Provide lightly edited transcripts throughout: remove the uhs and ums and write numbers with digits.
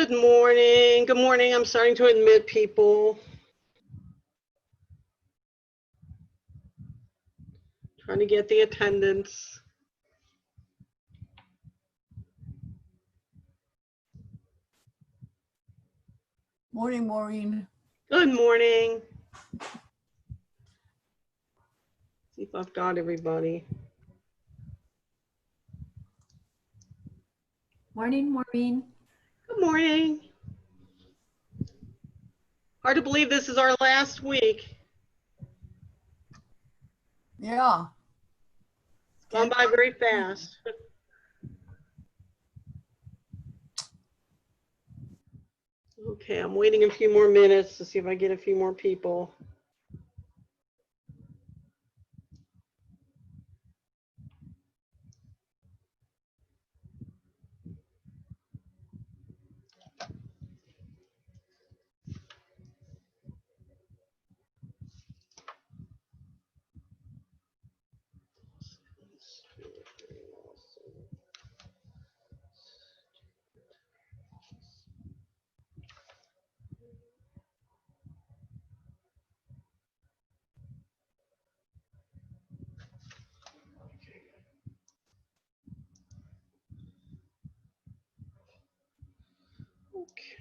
Good morning. Good morning. I'm starting to admit people. Trying to get the attendance. Morning, Maureen. Good morning. See if I've got everybody. Morning, Maureen. Good morning. Hard to believe this is our last week. Yeah. It's gone by very fast. Okay, I'm waiting a few more minutes to see if I get a few more people.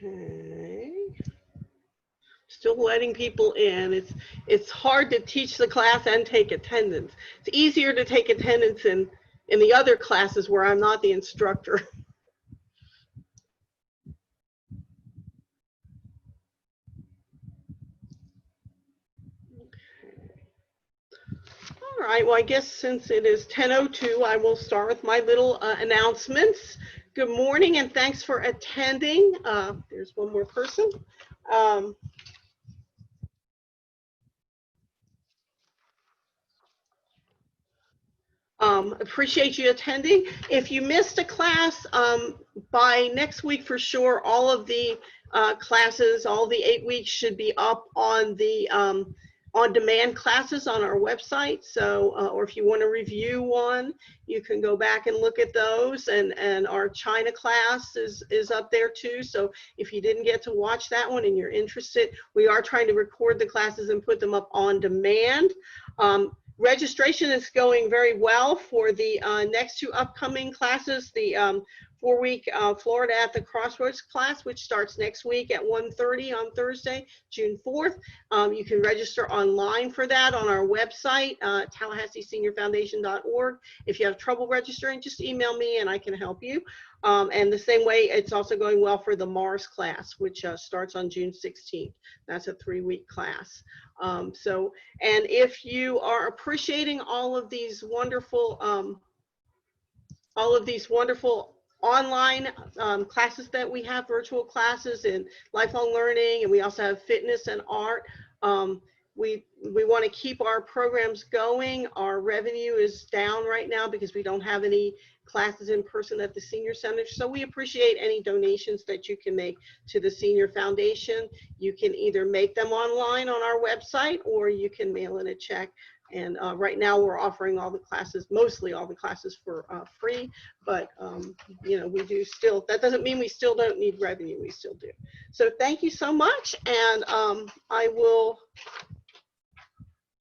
Okay. Still letting people in. It's hard to teach the class and take attendance. It's easier to take attendance in the other classes where I'm not the instructor. All right, well, I guess since it is 10:02, I will start with my little announcements. Good morning and thanks for attending. There's one more person. Appreciate you attending. If you missed a class, by next week for sure, all of the classes, all the 8 weeks should be up on the on-demand classes on our website. So, or if you want to review one, you can go back and look at those. And our China class is up there too. So if you didn't get to watch that one and you're interested, we are trying to record the classes and put them up on demand. Registration is going very well for the next two upcoming classes, the 4-week Florida at the Crossroads class, which starts next week at 1:30 on Thursday, June 4th. You can register online for that on our website, TallahasseeSeniorFoundation.org. If you have trouble registering, just email me and I can help you. And the same way, it's also going well for the Mars class, which starts on June 16th. That's a 3-week class. And if you are appreciating all of these wonderful online classes that we have, virtual classes in lifelong learning, and we also have fitness and art. We want to keep our programs going. Our revenue is down right now because we don't have any classes in person at the Senior Center. So we appreciate any donations that you can make to the Senior Foundation. You can either make them online on our website or you can mail in a check. And right now we're offering all the classes, mostly all the classes for free, but you know, we do still, that doesn't mean we still don't need revenue, we still do. So thank you so much, and I will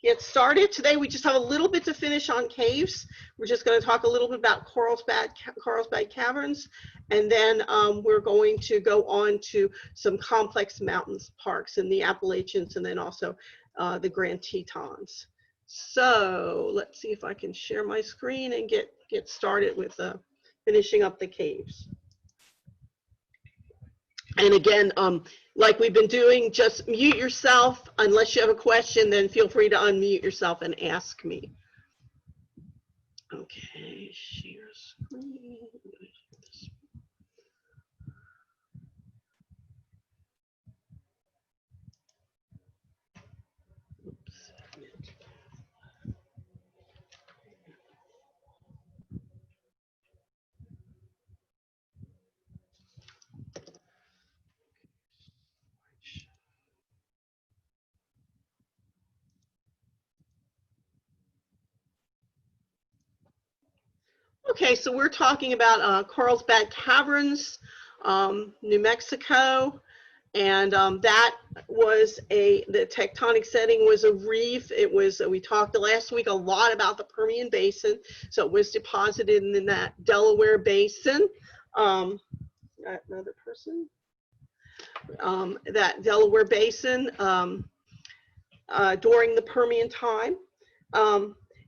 get started. Today we just have a little bit to finish on caves. We're just going to talk a little bit about Carlsbad Caverns, and then we're going to go on to some complex mountains parks in the Appalachians, and then also the Grand Tetons. So let's see if I can share my screen and get started with finishing up the caves. And again, like we've been doing, just mute yourself. Unless you have a question, then feel free to unmute yourself and ask me. Okay, share screen. Okay, so we're talking about Carlsbad Caverns. New Mexico. And that was the tectonic setting was a reef. It was, we talked last week a lot about the Permian Basin. So it was deposited in that Delaware Basin. Another person. That Delaware Basin during the Permian time.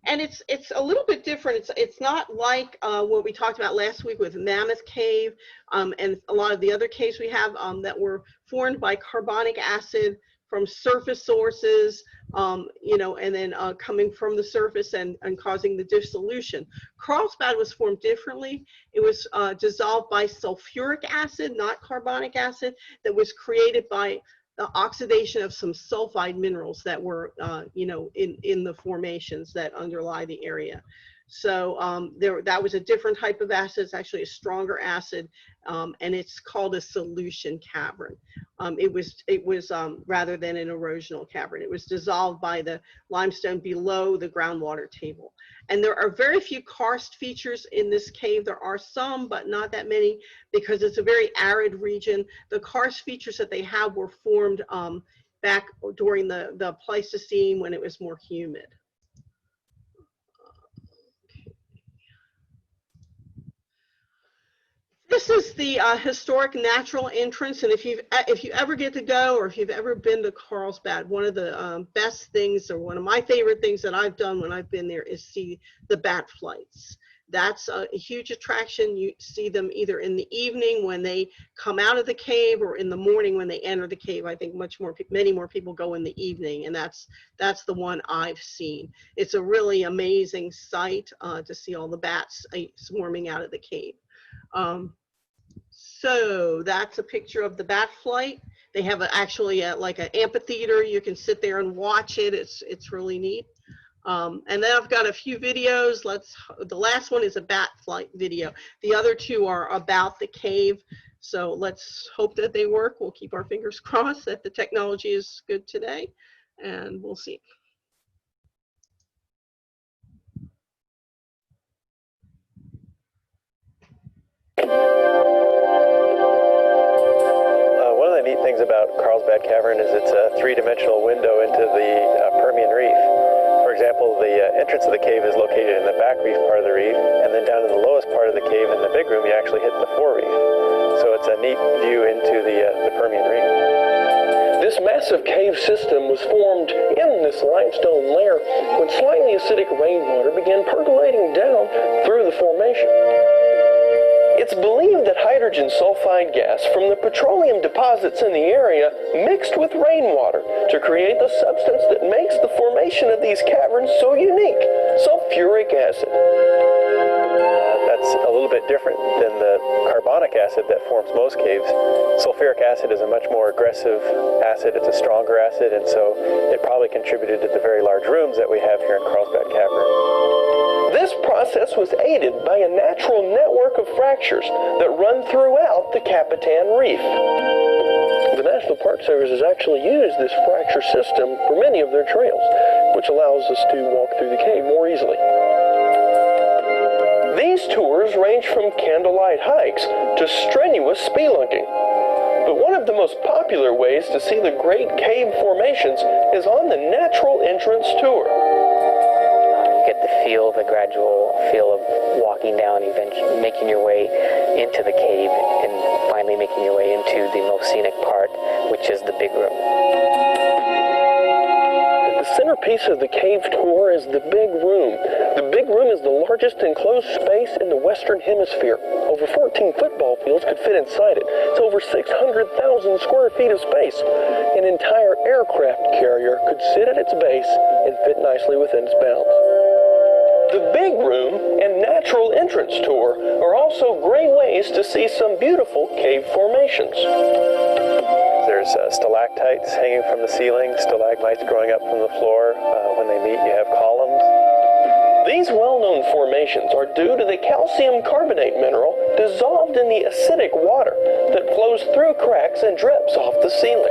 And it's a little bit different. It's not like what we talked about last week with Mammoth Cave and a lot of the other caves we have that were formed by carbonic acid from surface sources, you know, and then coming from the surface and causing the dissolution. Carlsbad was formed differently. It was dissolved by sulfuric acid, not carbonic acid, that was created by the oxidation of some sulfide minerals that were, you know, in the formations that underlie the area. So that was a different type of acid. It's actually a stronger acid, and it's called a solution cavern. It was rather than an erosional cavern. It was dissolved by the limestone below the groundwater table. And there are very few karst features in this cave. There are some, but not that many, because it's a very arid region. The karst features that they have were formed back during the Pleistocene when it was more humid. This is the historic natural entrance, and if you ever get to go, or if you've ever been to Carlsbad, one of the best things, or one of my favorite things that I've done when I've been there, is see the bat flights. That's a huge attraction. You see them either in the evening when they come out of the cave, or in the morning when they enter the cave. I think many more people go in the evening, and that's the one I've seen. It's a really amazing sight to see all the bats swarming out of the cave. So that's a picture of the bat flight. They have actually like an amphitheater. You can sit there and watch it. It's really neat. And then I've got a few videos. The last one is a bat flight video. The other two are about the cave. So let's hope that they work. We'll keep our fingers crossed that the technology is good today, and we'll see. One of the neat things about Carlsbad Cavern is it's a three-dimensional window into the Permian Reef. For example, the entrance of the cave is located in the back reef part of the reef, and then down in the lowest part of the cave in the big room, you actually hit the forereef. So it's a neat view into the Permian Reef. This massive cave system was formed in this limestone layer when slightly acidic rainwater began percolating down through the formation. It's believed that hydrogen sulfide gas from the petroleum deposits in the area mixed with rainwater to create the substance that makes the formation of these caverns so unique, sulfuric acid. That's a little bit different than the carbonic acid that forms most caves. Sulfuric acid is a much more aggressive acid. It's a stronger acid, and so it probably contributed to the very large rooms that we have here in Carlsbad Cavern. This process was aided by a natural network of fractures that run throughout the Capitan Reef. The National Park Service has actually used this fracture system for many of their trails, which allows us to walk through the cave more easily. These tours range from candlelight hikes to strenuous spelunking. But one of the most popular ways to see the great cave formations is on the Natural Entrance Tour. Get the gradual feel of walking down, eventually making your way into the cave, and finally making your way into the most scenic part, which is the big room. The centerpiece of the cave tour is the big room. The big room is the largest enclosed space in the Western Hemisphere. Over 14 football fields could fit inside it. It's over 600,000 square feet of space. An entire aircraft carrier could sit at its base and fit nicely within its bounds. The big room and natural entrance tour are also great ways to see some beautiful cave formations. There's stalactites hanging from the ceiling, stalagmites growing up from the floor. When they meet, you have columns. These well-known formations are due to the calcium carbonate mineral dissolved in the acidic water that flows through cracks and drips off the ceiling.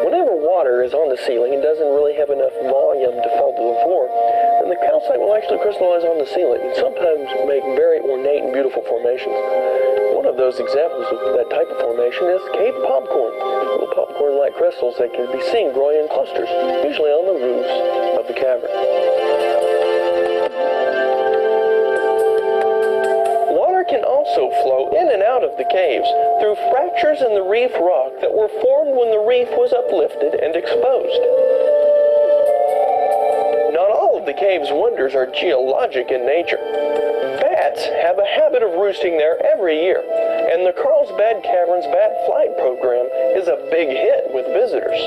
Whenever water is on the ceiling and doesn't really have enough volume to fall to the floor, then the calcite will actually crystallize on the ceiling and sometimes make very ornate and beautiful formations. One of those examples of that type of formation is cave popcorn. Little popcorn-like crystals that can be seen growing in clusters, usually on the roofs of the cavern. Water can also flow in and out of the caves through fractures in the reef rock that were formed when the reef was uplifted and exposed. Not all of the cave's wonders are geologic in nature. Bats have a habit of roosting there every year, and the Carlsbad Caverns bat flight program is a big hit with visitors.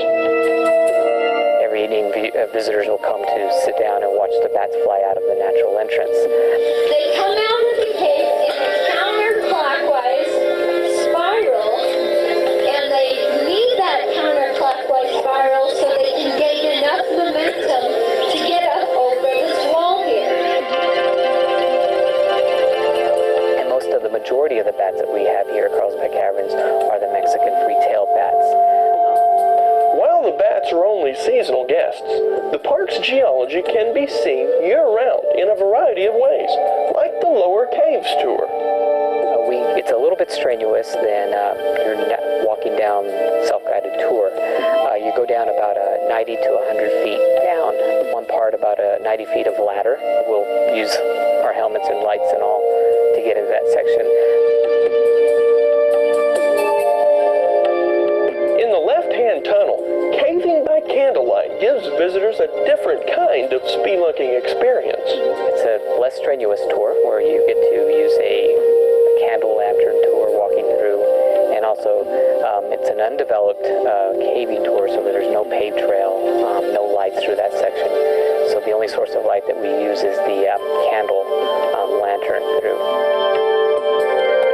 Every evening, visitors will come to sit down and watch the bats fly out of the natural entrance. They come out of the cave in a counterclockwise spiral, and they need that counterclockwise spiral so they can gain enough momentum to get up over this wall here. And most of the majority of the bats that we have here at Carlsbad Caverns are the Mexican free-tailed bats. While the bats are only seasonal guests, the park's geology can be seen year-round in a variety of ways, like the Lower Caves tour. It's a little bit strenuous than you're walking down self-guided tour. You go down about 90 to 100 feet down. One part about 90 feet of ladder. We'll use our helmets and lights and all to get into that section. In the left-hand tunnel, caving by candlelight gives visitors a different kind of spelunking experience. It's a less strenuous tour where you get to use a candle lantern tour walking through, and also it's an undeveloped caving tour, so there's no paved trail, no lights through that section. So the only source of light that we use is the candle lantern through.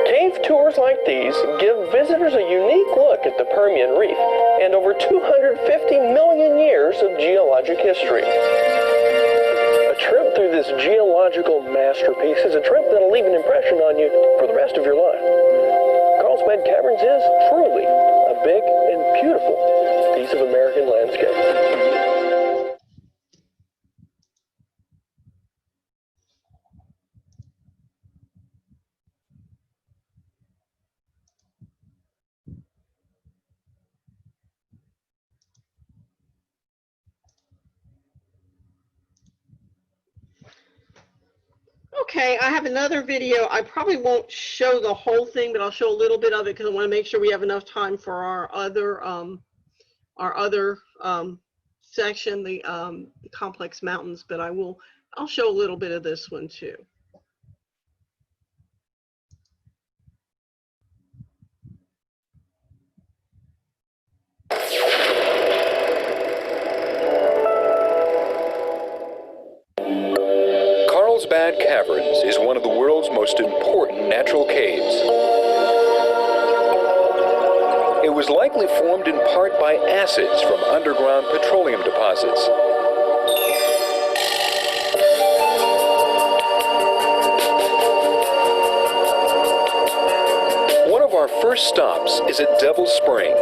Cave tours like these give visitors a unique look at the Permian Reef and over 250 million years of geologic history. A trip through this geological masterpiece is a trip that'll leave an impression on you for the rest of your life. Carlsbad Caverns is truly a big and beautiful piece of American landscape. Okay, I have another video. I probably won't show the whole thing, but I'll show a little bit of it because I want to make sure we have enough time for our other section, the complex mountains. But I'll show a little bit of this one too. Carlsbad Caverns is one of the world's most important natural caves. It was likely formed in part by acids from underground petroleum deposits. One of our first stops is at Devil's Spring.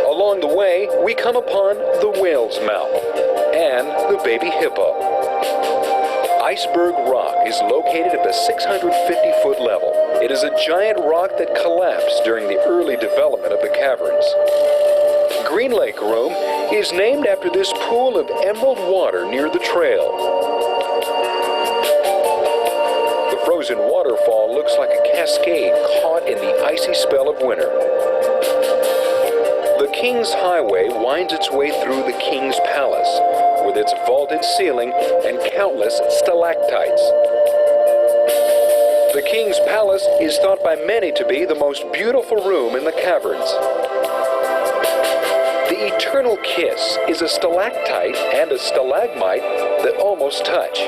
Along the way, we come upon the Whale's Mouth and the Baby Hippo. Iceberg Rock is located at the 650-foot level. It is a giant rock that collapsed during the early development of the caverns. Green Lake Room is named after this pool of emerald water near the trail. The frozen waterfall looks like a cascade caught in the icy spell of winter. The King's Highway winds its way through the King's Palace, with its vaulted ceiling and countless stalactites. The King's Palace is thought by many to be the most beautiful room in the caverns. The Eternal Kiss is a stalactite and a stalagmite that almost touch.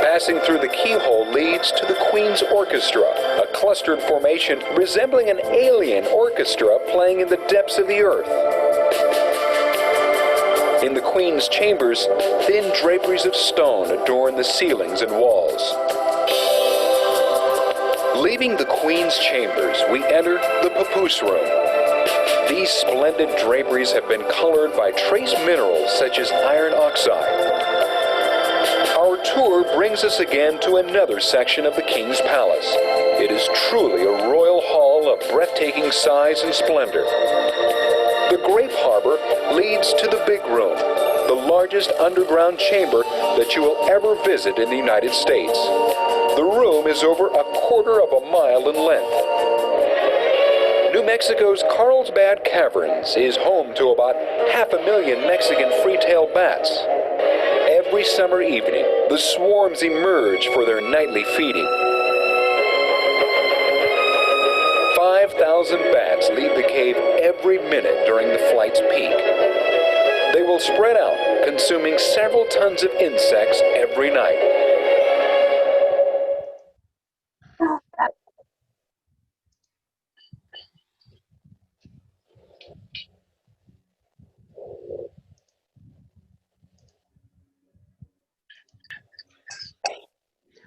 Passing through the keyhole leads to the Queen's Orchestra, a clustered formation resembling an alien orchestra playing in the depths of the earth. In the Queen's chambers, thin draperies of stone adorn the ceilings and walls. Leaving the Queen's chambers, we enter the Papoose Room. These splendid draperies have been colored by trace minerals such as iron oxide. Our tour brings us again to another section of the King's Palace. It is truly a royal hall of breathtaking size and splendor. The Grape Harbor leads to the Big Room, the largest underground chamber that you will ever visit in the United States. The room is over 1/4 mile in length. New Mexico's Carlsbad Caverns is home to about 500,000 Mexican free-tailed bats. Every summer evening, the swarms emerge for their nightly feeding. 5,000 bats leave the cave every minute during the flight's peak. They will spread out, consuming several tons of insects every night.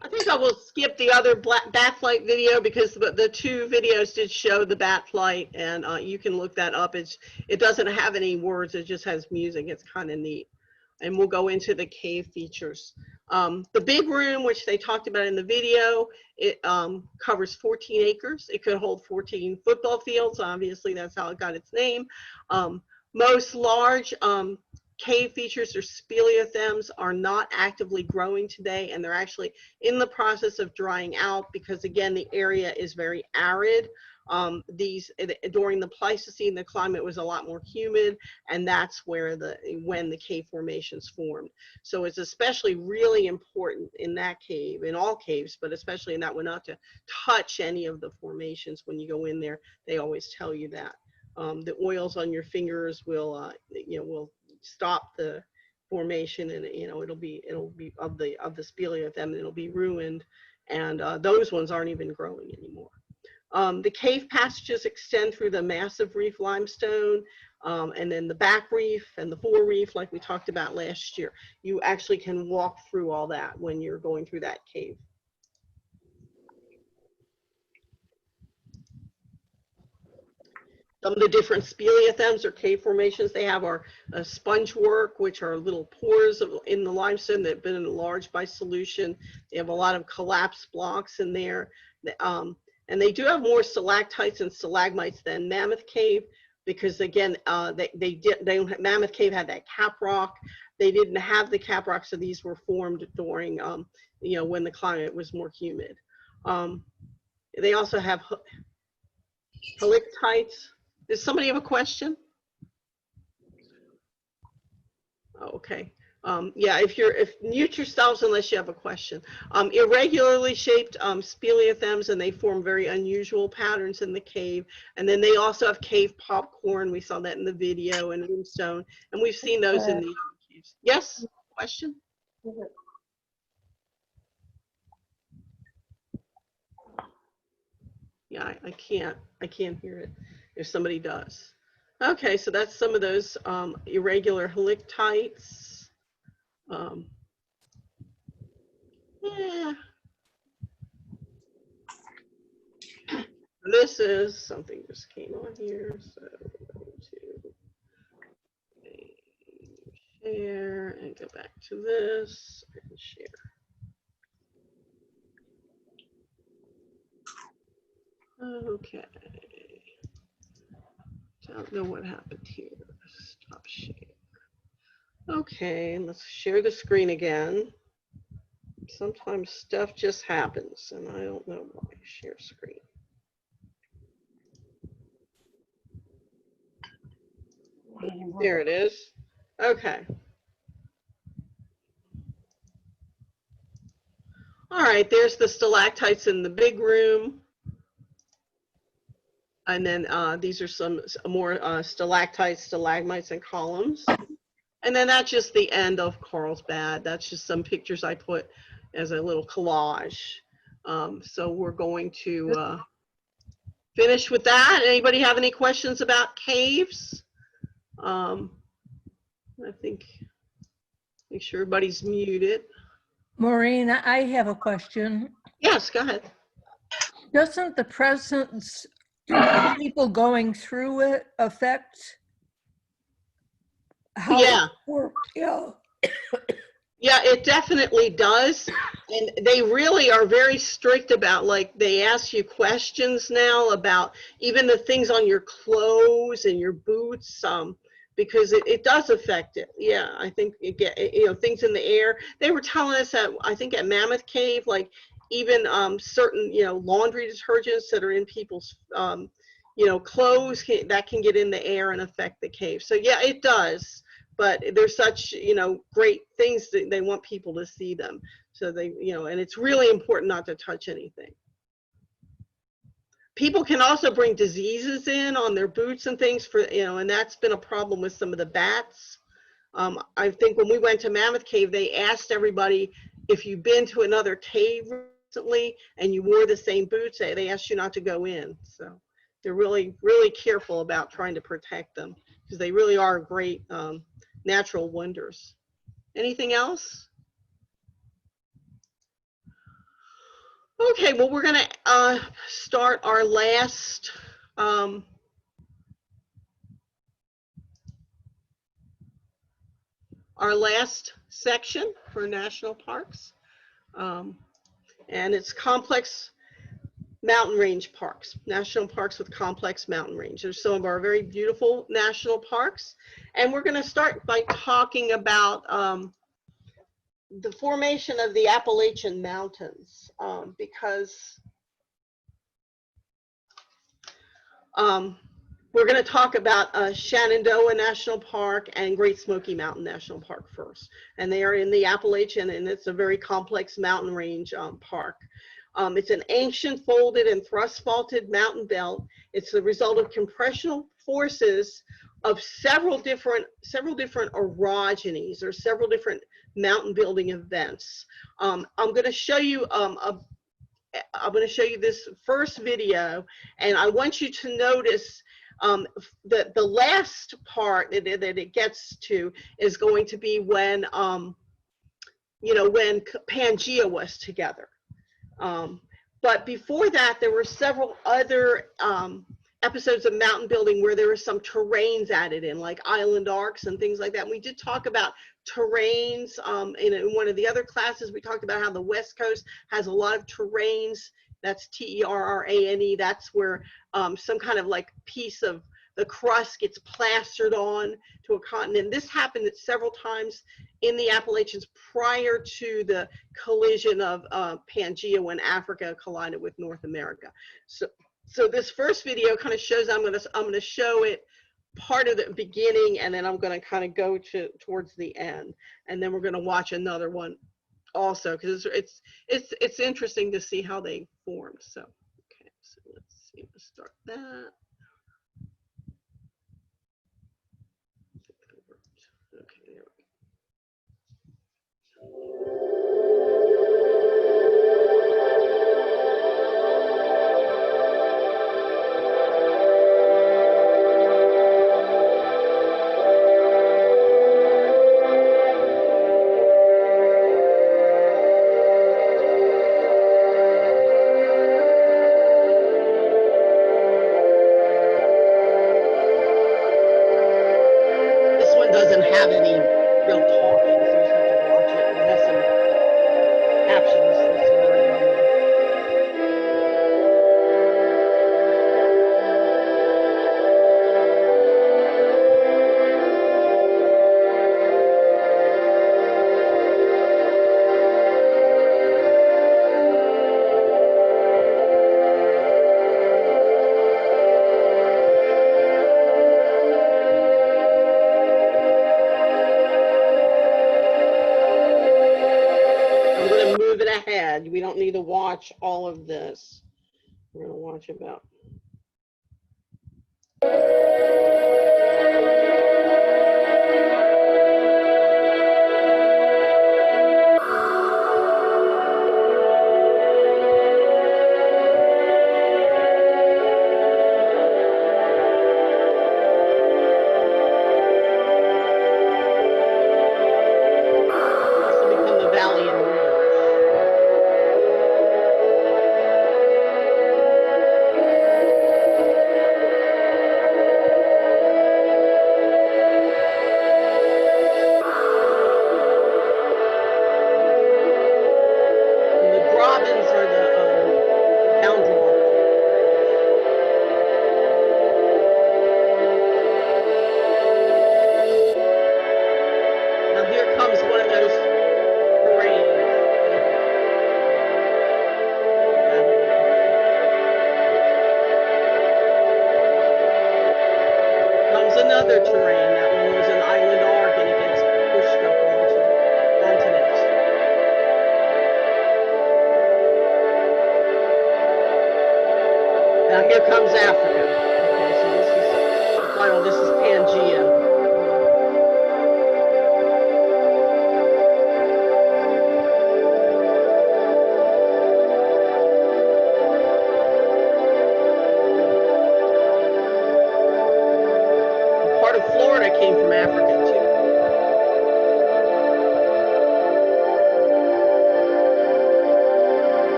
I think I will skip the other bat flight video because the two videos did show the bat flight, and you can look that up. It doesn't have any words, it just has music. It's kind of neat. And we'll go into the cave features. The big room, which they talked about in the video, it covers 14 acres. It could hold 14 football fields. Obviously, that's how it got its name. Most large cave features or speleothems are not actively growing today, and they're actually in the process of drying out because, again, the area is very arid. During the Pleistocene, the climate was a lot more humid, and that's where when the cave formations formed. So it's especially really important in that cave, in all caves, but especially in that one, not to touch any of the formations when you go in there. They always tell you that. The oils on your fingers will stop the formation, and it'll be of the speleothem, and it'll be ruined, and those ones aren't even growing anymore. The cave passages extend through the massive reef limestone, and then the back reef and the fore reef, like we talked about last year. You actually can walk through all that when you're going through that cave. Some of the different speleothems or cave formations they have are sponge work, which are little pores in the limestone that have been enlarged by solution. They have a lot of collapsed blocks in there. And they do have more stalactites and stalagmites than Mammoth Cave because, again, Mammoth Cave had that cap rock. They didn't have the cap rock, so these were formed during, when the climate was more humid. They also have halictites. Does somebody have a question? Oh, okay. Yeah, if mute yourselves unless you have a question. Irregularly shaped speleothems, and they form very unusual patterns in the cave. And then they also have cave popcorn. We saw that in the video, and moonstone, and we've seen those in the caves. Yes, question? Yeah, I can't hear it if somebody does. Okay, so that's some of those irregular halictites. Yeah. This is something just came on here, so we're going to share and go back to this and share. Okay. Don't know what happened here. Stop share. Okay, let's share the screen again. Sometimes stuff just happens, and I don't know why. Share screen. There it is. Okay. All right, there's the stalactites in the big room. And then these are some more stalactites, stalagmites, and columns. And then that's just the end of Carlsbad. That's just some pictures I put as a little collage. So we're going to finish with that. Anybody have any questions about caves? I think, make sure everybody's muted. Maureen, I have a question. Yes, go ahead. Doesn't the presence of people going through it affect how Yeah. it works? Yeah. Yeah, it definitely does. And they really are very strict about, like, they ask you questions now about even the things on your clothes and your boots, because it does affect it. Yeah, I think you get, you know, things in the air. They were telling us that, I think at Mammoth Cave, like even certain, you know, laundry detergents that are in people's, you know, clothes, that can get in the air and affect the cave. So yeah, it does. But there's such, you know, great things that they want people to see them. So they, you know, and it's really important not to touch anything. People can also bring diseases in on their boots and things for, you know, and that's been a problem with some of the bats. I think when we went to Mammoth Cave, they asked everybody if you've been to another cave recently and you wore the same boots, they asked you not to go in. So they're really, really careful about trying to protect them because they really are great natural wonders. Anything else? Okay, well, we're going to start our last section for national parks, and it's complex mountain range parks, national parks with complex mountain range. There's some of our very beautiful national parks, and we're going to start by talking about the formation of the Appalachian Mountains, because we're going to talk about Shenandoah National Park and Great Smoky Mountain National Park first. And they are in the Appalachian, and it's a very complex mountain range park. It's an ancient folded and thrust faulted mountain belt. It's the result of compressional forces of several different orogenies, or several different mountain building events. I'm going to show you this first video, and I want you to notice that the last part that it gets to is going to be when, you know, when Pangea was together. But before that, there were several other episodes of mountain building where there were some terrains added in, like island arcs and things like that. And we did talk about terrains in one of the other classes. We talked about how the West Coast has a lot of terrains. That's T-E-R-R-A-N-E. That's where some kind of like piece of the crust gets plastered on to a continent. This happened several times in the Appalachians prior to the collision of Pangea, when Africa collided with North America. So this first video kind of shows, I'm gonna show it part of the beginning, and then I'm gonna kind of go towards the end, and then we're gonna watch another one also, because it's interesting to see how they formed. So okay, so let's see, let's start that. Okay, there we go. This one doesn't have any real talking, so you just have to watch it. It has some captions. That's some very well known. I'm going to move it ahead. We don't need to watch all of this. We're going to watch about. This will become the valley and ridge. other terrain. That one was an island arc and it gets pushed up onto this. Now here comes Africa. Okay, so this is, well, this is Pangea. Part of Florida came from Africa too.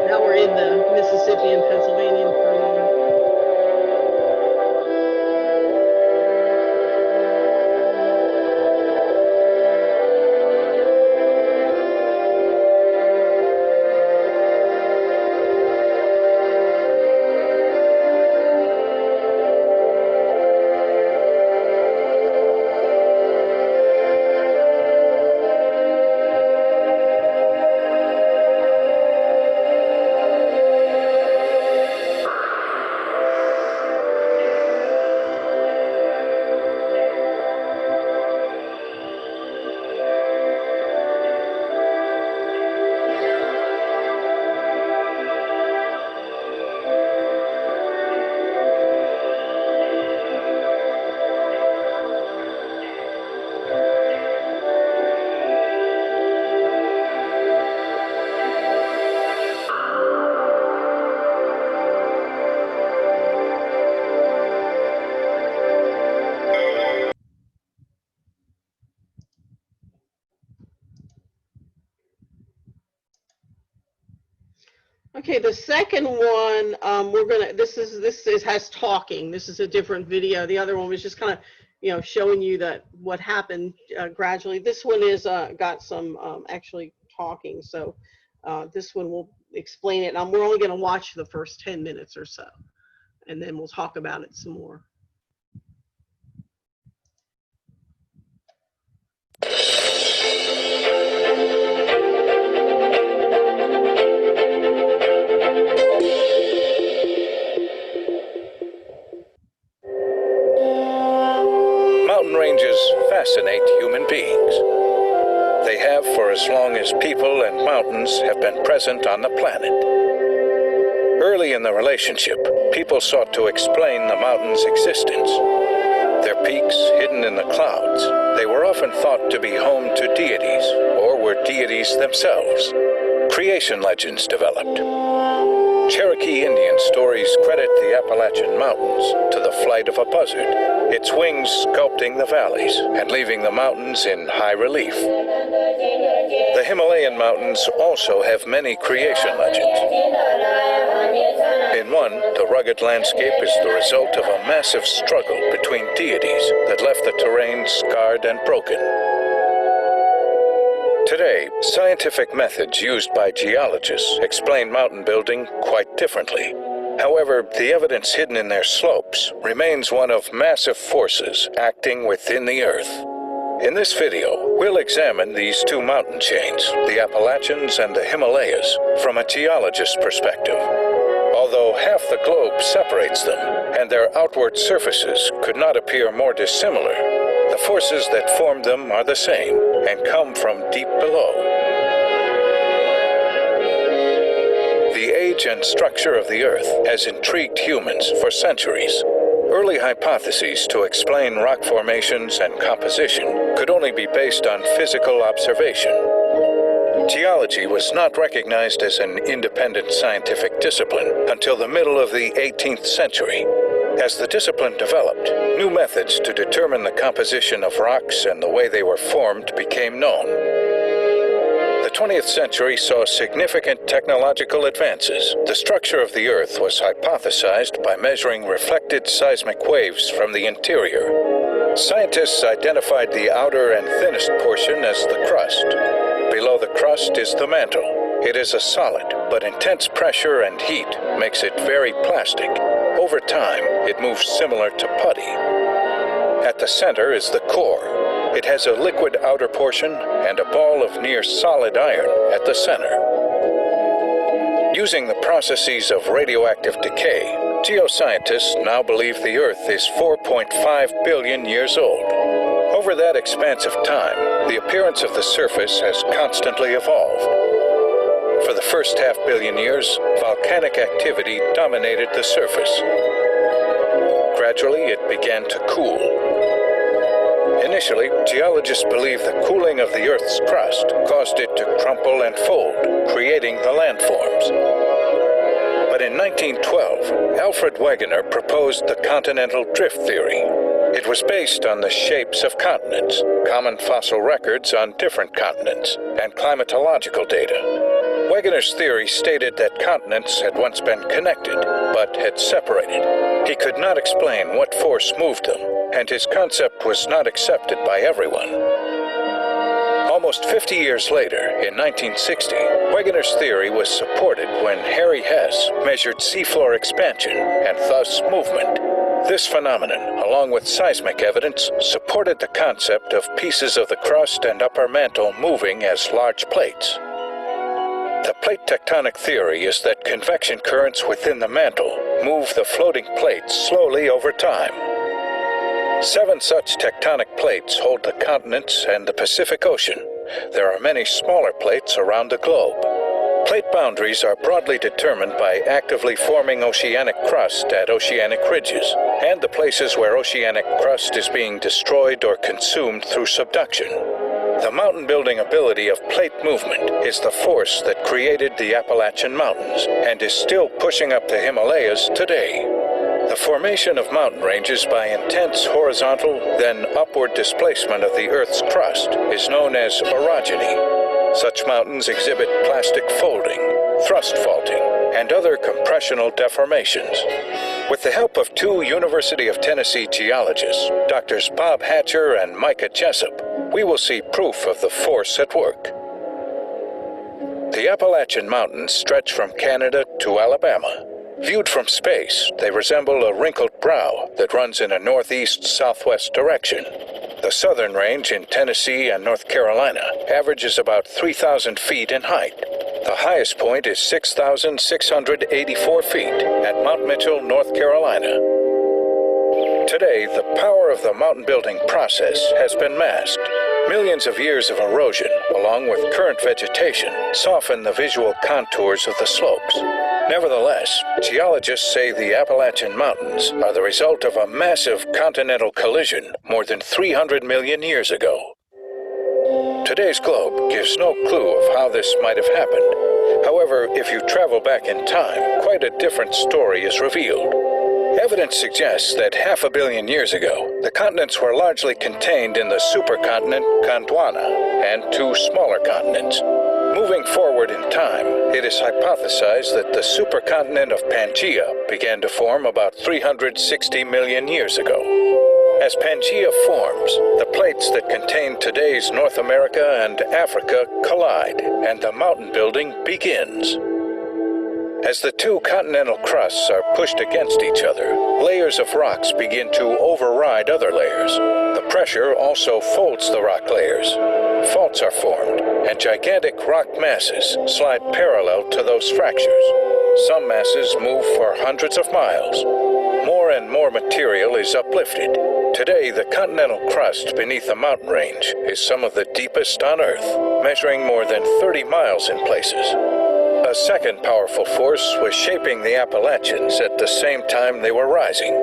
Now we're in the Mississippi and Pennsylvania Permian. Okay, the second one, has talking. This is a different video. The other one was just kind of, showing you that what happened gradually. This one is got some actually talking. So this one will explain it. We're only going to watch the first 10 minutes or so, and then we'll talk about it some more. Mountain ranges fascinate human beings. They have for as long as people and mountains have been present on the planet. Early in the relationship, people sought to explain the mountain's existence. Their peaks hidden in the clouds, they were often thought to be home to deities, or were deities themselves. Creation legends developed. Cherokee Indian stories credit the Appalachian Mountains to the flight of a buzzard, its wings sculpting the valleys and leaving the mountains in high relief. The Himalayan mountains also have many creation legends. In one, the rugged landscape is the result of a massive struggle between deities that left the terrain scarred and broken. Today, scientific methods used by geologists explain mountain building quite differently. However, the evidence hidden in their slopes remains one of massive forces acting within the Earth. In this video, we'll examine these two mountain chains, the Appalachians and the Himalayas, from a geologist's perspective. Although half the globe separates them, and their outward surfaces could not appear more dissimilar, the forces that form them are the same and come from deep below. The age and structure of the Earth has intrigued humans for centuries. Early hypotheses to explain rock formations and composition could only be based on physical observation. Geology was not recognized as an independent scientific discipline until the middle of the 18th century. As the discipline developed, new methods to determine the composition of rocks and the way they were formed became known. The 20th century saw significant technological advances. The structure of the Earth was hypothesized by measuring reflected seismic waves from the interior. Scientists identified the outer and thinnest portion as the crust. Below the crust is the mantle. It is a solid, but intense pressure and heat makes it very plastic. Over time, it moves similar to putty. At the center is the core. It has a liquid outer portion and a ball of near solid iron at the center. Using the processes of radioactive decay, geoscientists now believe the Earth is 4.5 billion years old. Over that expanse of time, the appearance of the surface has constantly evolved. For the first half-billion years, volcanic activity dominated the surface. Gradually, it began to cool. Initially, geologists believed the cooling of the Earth's crust caused it to crumple and fold, creating the landforms. But in 1912, Alfred Wegener proposed the continental drift theory. It was based on the shapes of continents, common fossil records on different continents, and climatological data. Wegener's theory stated that continents had once been connected, but had separated. He could not explain what force moved them, and his concept was not accepted by everyone. Almost 50 years later, in 1960, Wegener's theory was supported when Harry Hess measured seafloor expansion and thus movement. This phenomenon, along with seismic evidence, supported the concept of pieces of the crust and upper mantle moving as large plates. The plate tectonic theory is that convection currents within the mantle move the floating plates slowly over time. 7 such tectonic plates hold the continents and the Pacific Ocean. There are many smaller plates around the globe. Plate boundaries are broadly determined by actively forming oceanic crust at oceanic ridges, and the places where oceanic crust is being destroyed or consumed through subduction. The mountain-building ability of plate movement is the force that created the Appalachian Mountains and is still pushing up the Himalayas today. The formation of mountain ranges by intense horizontal, then upward displacement of the Earth's crust is known as orogeny. Such mountains exhibit plastic folding, thrust faulting, and other compressional deformations. With the help of 2 University of Tennessee geologists, Drs. Bob Hatcher and Micah Jessup, we will see proof of the force at work. The Appalachian Mountains stretch from Canada to Alabama. Viewed from space, they resemble a wrinkled brow that runs in a northeast-southwest direction. The southern range in Tennessee and North Carolina averages about 3,000 feet in height. The highest point is 6,684 feet at Mount Mitchell, North Carolina. Today, the power of the mountain-building process has been masked. Millions of years of erosion, along with current vegetation, soften the visual contours of the slopes. Nevertheless, geologists say the Appalachian Mountains are the result of a massive continental collision more than 300 million years ago. Today's globe gives no clue of how this might have happened. However, if you travel back in time, quite a different story is revealed. Evidence suggests that 500 million years ago, the continents were largely contained in the supercontinent Gondwana and 2 smaller continents. Moving forward in time, it is hypothesized that the supercontinent of Pangaea began to form about 360 million years ago. As Pangaea forms, the plates that contain today's North America and Africa collide, and the mountain building begins. As the 2 continental crusts are pushed against each other, layers of rocks begin to override other layers. The pressure also folds the rock layers. Faults are formed, and gigantic rock masses slide parallel to those fractures. Some masses move for hundreds of miles. More and more material is uplifted. Today, the continental crust beneath the mountain range is some of the deepest on Earth, measuring more than 30 miles in places. A second powerful force was shaping the Appalachians at the same time they were rising.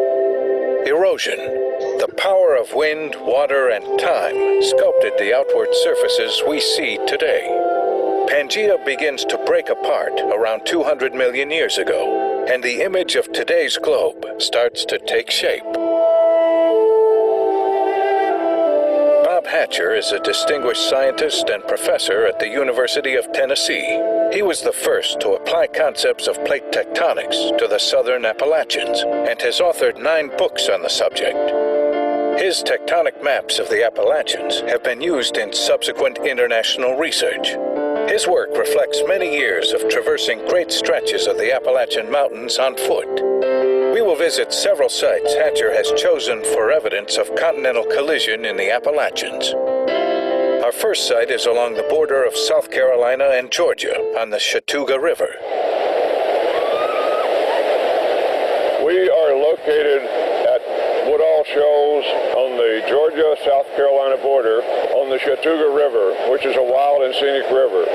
Erosion. The power of wind, water, and time sculpted the outward surfaces we see today. Pangaea begins to break apart around 200 million years ago, and the image of today's globe starts to take shape. Bob Hatcher is a distinguished scientist and professor at the University of Tennessee. He was the first to apply concepts of plate tectonics to the southern Appalachians and has authored 9 books on the subject. His tectonic maps of the Appalachians have been used in subsequent international research. His work reflects many years of traversing great stretches of the Appalachian Mountains on foot. We will visit several sites Hatcher has chosen for evidence of continental collision in the Appalachians. Our first site is along the border of South Carolina and Georgia on the Chattooga River. We are located at Woodall Shoals on the Georgia-South Carolina border on the Chattooga River, which is a wild and scenic river.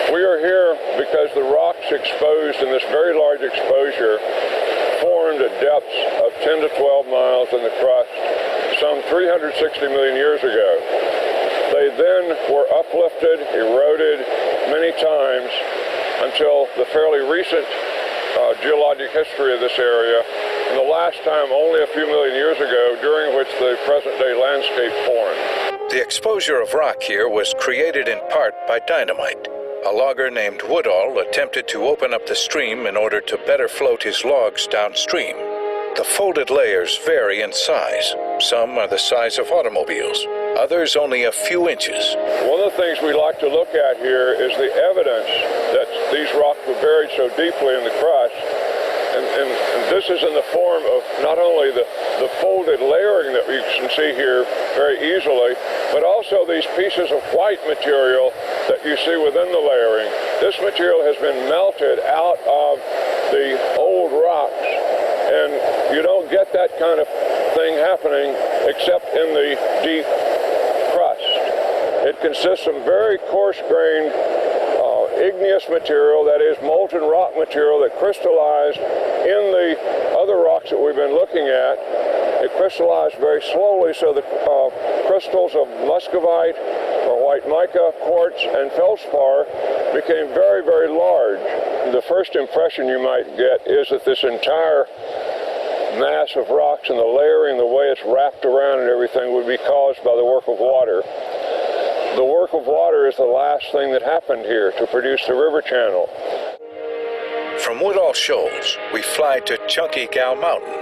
We are here because the rocks exposed in this very large exposure formed at depths of 10 to 12 miles in the crust some 360 million years ago. They then were uplifted, eroded many times until the fairly recent geologic history of this area, and the last time only a few million years ago, during which the present-day landscape formed. The exposure of rock here was created in part by dynamite. A logger named Woodall attempted to open up the stream in order to better float his logs downstream. The folded layers vary in size. Some are the size of automobiles, others only a few inches. One of the things we like to look at here is the evidence that these rocks were buried so deeply in the crust. And this is in the form of not only the folded layering that you can see here very easily, but also these pieces of white material that you see within the layering. This material has been melted out of the old rocks, and you don't get that kind of thing happening except in the deep crust. It consists of very coarse-grained igneous material, that is molten rock material that crystallized in the other rocks that we've been looking at. It crystallized very slowly, so the crystals of muscovite or white mica, quartz, and feldspar became very, very large. The first impression you might get is that this entire mass of rocks and the layering, the way it's wrapped around and everything, would be caused by the work of water. The work of water is the last thing that happened here to produce the river channel. From Woodall Shoals, we fly to Chunky Gal Mountain.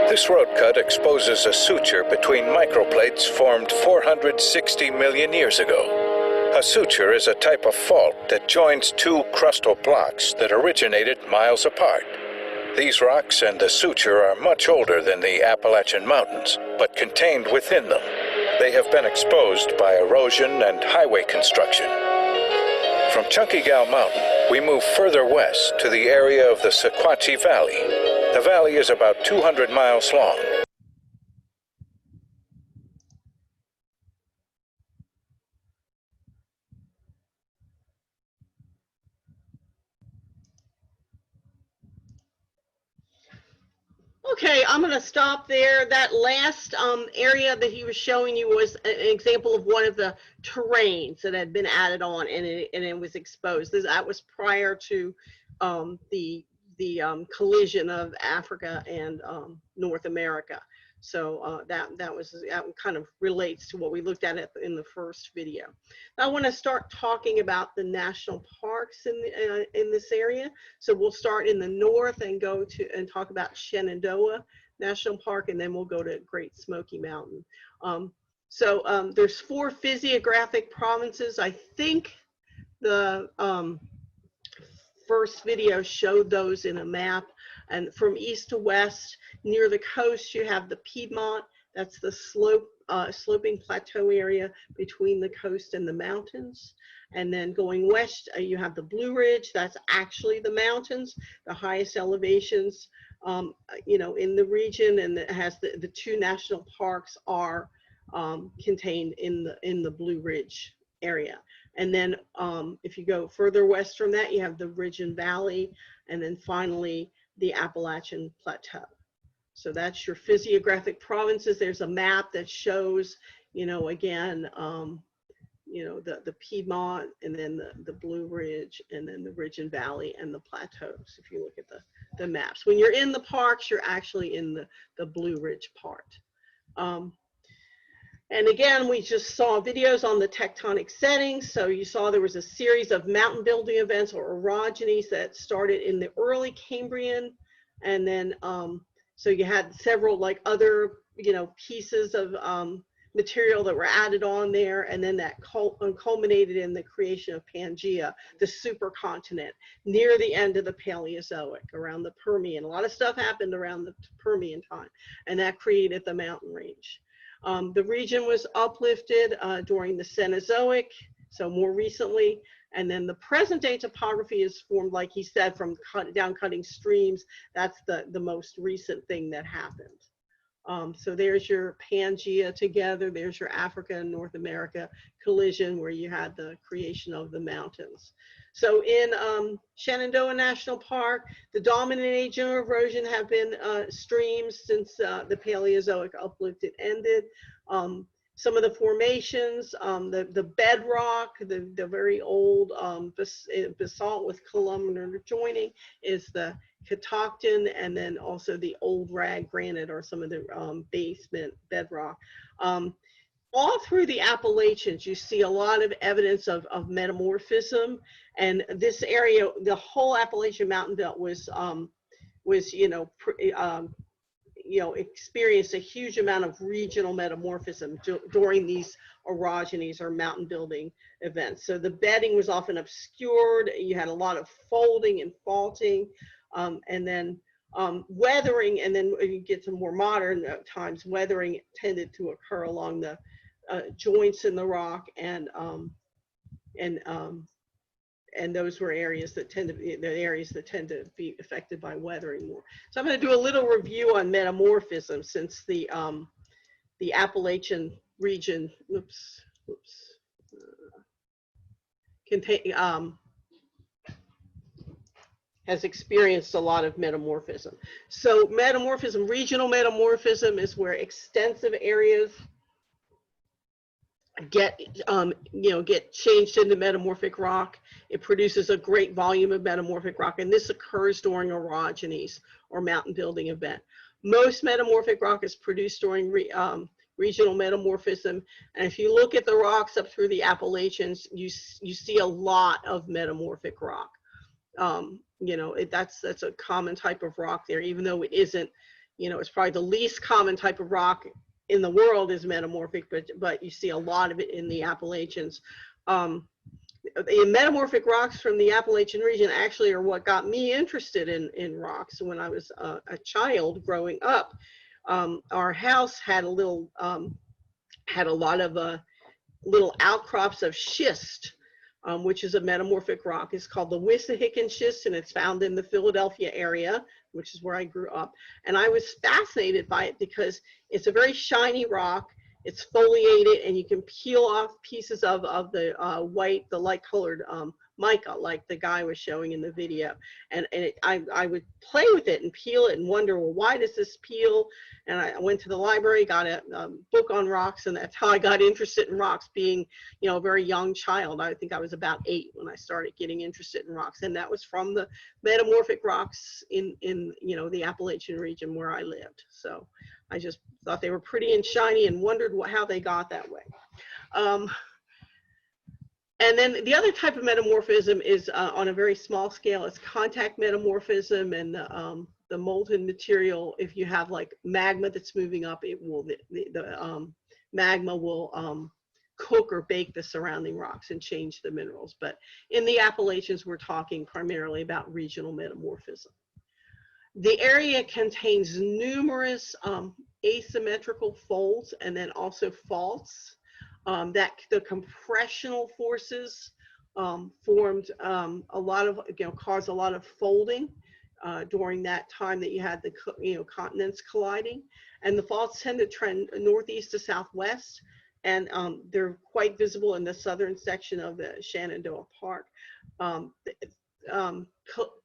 This road cut exposes a suture between microplates formed 460 million years ago. A suture is a type of fault that joins two crustal blocks that originated miles apart. These rocks and the suture are much older than the Appalachian Mountains, but contained within them. They have been exposed by erosion and highway construction. From Chunky Gal Mountain, we move further west to the area of the Sequatchie Valley. The valley is about 200 miles long. Okay, I'm going to stop there. That last area that he was showing you was an example of one of the terrains that had been added on, and it was exposed. That was prior to the collision of Africa and North America. So that kind of relates to what we looked at in the first video. Now I want to start talking about the national parks in this area. So we'll start in the north and go to and talk about Shenandoah National Park, and then we'll go to Great Smoky Mountain. There's 4 physiographic provinces. I think the first video showed those in a map. And from east to west, near the coast, you have the Piedmont. That's the sloping plateau area between the coast and the mountains. And then going west, you have the Blue Ridge. That's actually the mountains, the highest elevations, in the region. And it has the 2 national parks are contained in the Blue Ridge area. And then if you go further west from that, you have the Ridge and Valley, and then finally the Appalachian Plateau. So that's your physiographic provinces. There's a map that shows, again, the Piedmont, and then the Blue Ridge, and then the Ridge and Valley, and the plateaus. If you look at the maps, when you're in the parks, you're actually in the Blue Ridge part. And again, we just saw videos on the tectonic settings. So you saw there was a series of mountain building events or orogenies that started in the early Cambrian. And then, so you had several other, pieces of material that were added on there, and then that culminated in the creation of Pangaea, the supercontinent, near the end of the Paleozoic, around the Permian. A lot of stuff happened around the Permian time, and that created the mountain range. The region was uplifted during the Cenozoic, so more recently, and then the present day topography is formed, like he said, from down cutting streams. That's the most recent thing that happened. So there's your Pangaea together, there's your Africa and North America collision where you had the creation of the mountains. So in Shenandoah National Park, the dominant agent of erosion have been streams since the Paleozoic uplifted ended. Some of the formations, the bedrock, the very old basalt with columnar joining is the Catoctin, and then also the old rag granite or some of the basement bedrock. All through the Appalachians, you see a lot of evidence of metamorphism, and this area, the whole Appalachian Mountain Belt was experienced a huge amount of regional metamorphism during these orogenies or mountain building events. So the bedding was often obscured. You had a lot of folding and faulting, and then weathering, and then when you get to more modern times, weathering tended to occur along the joints in the rock, and those were areas that tend to be affected by weathering more. So I'm going to do a little review on metamorphism, since the Appalachian region, has experienced a lot of metamorphism. So metamorphism, regional metamorphism, is where extensive areas get changed into metamorphic rock. It produces a great volume of metamorphic rock, and this occurs during orogenies or mountain building event. Most metamorphic rock is produced during regional metamorphism, and if you look at the rocks up through the Appalachians, you see a lot of metamorphic rock. That's a common type of rock there, even though it isn't, it's probably the least common type of rock in the world is metamorphic, but you see a lot of it in the Appalachians. The metamorphic rocks from the Appalachian region actually are what got me interested in rocks when I was a child growing up. Our house had a lot of little outcrops of schist, which is a metamorphic rock. It's called the Wissahickon schist, and it's found in the Philadelphia area, which is where I grew up. And I was fascinated by it because it's a very shiny rock. It's foliated, and you can peel off pieces of the white, the light colored mica, like the guy was showing in the video. And I would play with it and peel it and wonder, well, why does this peel? And I went to the library, got a book on rocks, and that's how I got interested in rocks, being, a very young child. I think I was about 8 when I started getting interested in rocks, and that was from the metamorphic rocks in the Appalachian region where I lived. So I just thought they were pretty and shiny and wondered how they got that way. And then the other type of metamorphism is on a very small scale. It's contact metamorphism, and the molten material, if you have like magma that's moving up, it will the magma will cook or bake the surrounding rocks and change the minerals. But in the Appalachians, we're talking primarily about regional metamorphism. The area contains numerous asymmetrical folds and then also faults. That the compressional forces formed a lot of, caused a lot of folding during that time that you had the continents colliding, and the faults tend to trend northeast to southwest, and they're quite visible in the southern section of the Shenandoah Park.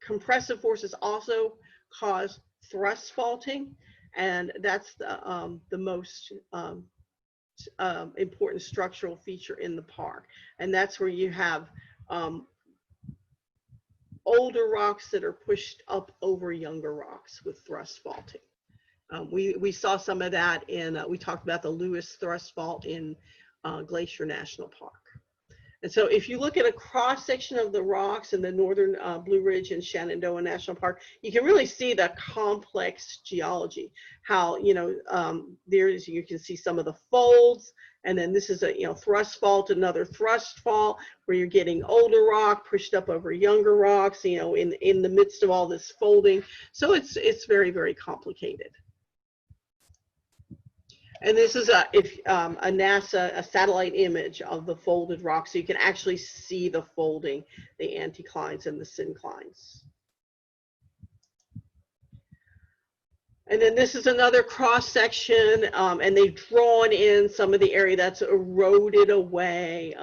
Compressive forces also cause thrust faulting, and that's the most important structural feature in the park. And that's where you have older rocks that are pushed up over younger rocks with thrust faulting. We saw some of that in, we talked about the Lewis thrust fault in Glacier National Park. And so if you look at a cross section of the rocks in the northern Blue Ridge and Shenandoah National Park, you can really see the complex geology. How, you know, you can see some of the folds, and then this is a, you know, thrust fault, another thrust fault, where you're getting older rock pushed up over younger rocks, you know, in the midst of all this folding. So it's very, very complicated. And this is a NASA satellite image of the folded rock, so you can actually see the folding, the anticlines and the synclines. And then this is another cross section, and they've drawn in some of the area that's eroded away.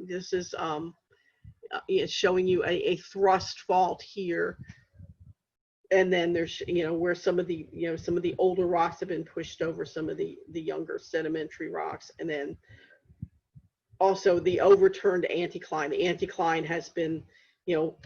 This is it's showing you a thrust fault here. And then there's, you know, where some of the, you know, some of the older rocks have been pushed over some of the younger sedimentary rocks. And then also the overturned anticline. The anticline has been, you know,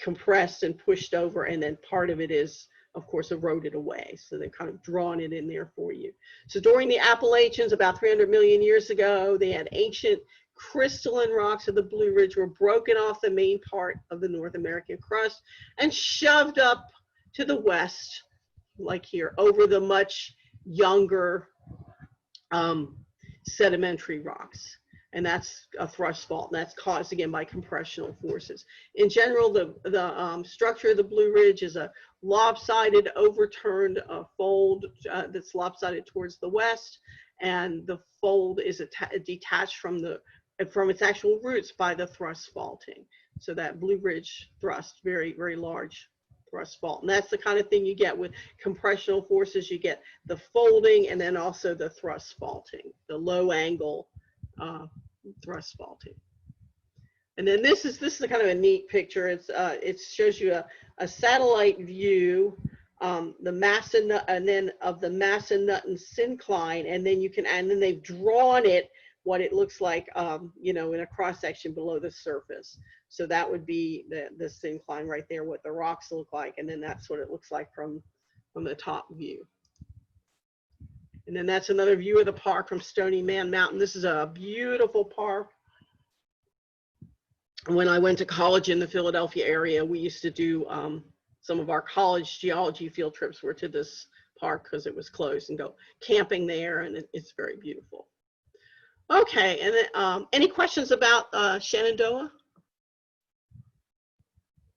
compressed and pushed over, and then part of it is, of course, eroded away. So they've kind of drawn it in there for you. So during the Appalachians, about 300 million years ago, they had ancient crystalline rocks of the Blue Ridge were broken off the main part of the North American crust and shoved up to the west, like here, over the much younger sedimentary rocks. And that's a thrust fault, and that's caused again by compressional forces. In general, the structure of the Blue Ridge is a lopsided, overturned fold that's lopsided towards the west, and the fold is detached from its actual roots by the thrust faulting. So that Blue Ridge thrust, very, very large thrust fault. And that's the kind of thing you get with compressional forces. You get the folding and then also the thrust faulting, the low angle thrust faulting. And then this is a kind of a neat picture. It shows you a satellite view, the Massanutten, and then of the Massanutten syncline, and then they've drawn it what it looks like, you know, in a cross section below the surface. So that would be the syncline right there, what the rocks look like, and then that's what it looks like from the top view. And then that's another view of the park from Stony Man Mountain. This is a beautiful park. When I went to college in the Philadelphia area, we used to do some of our college geology field trips were to this park because it was closed, and go camping there, and it's very beautiful. Okay, and then any questions about Shenandoah?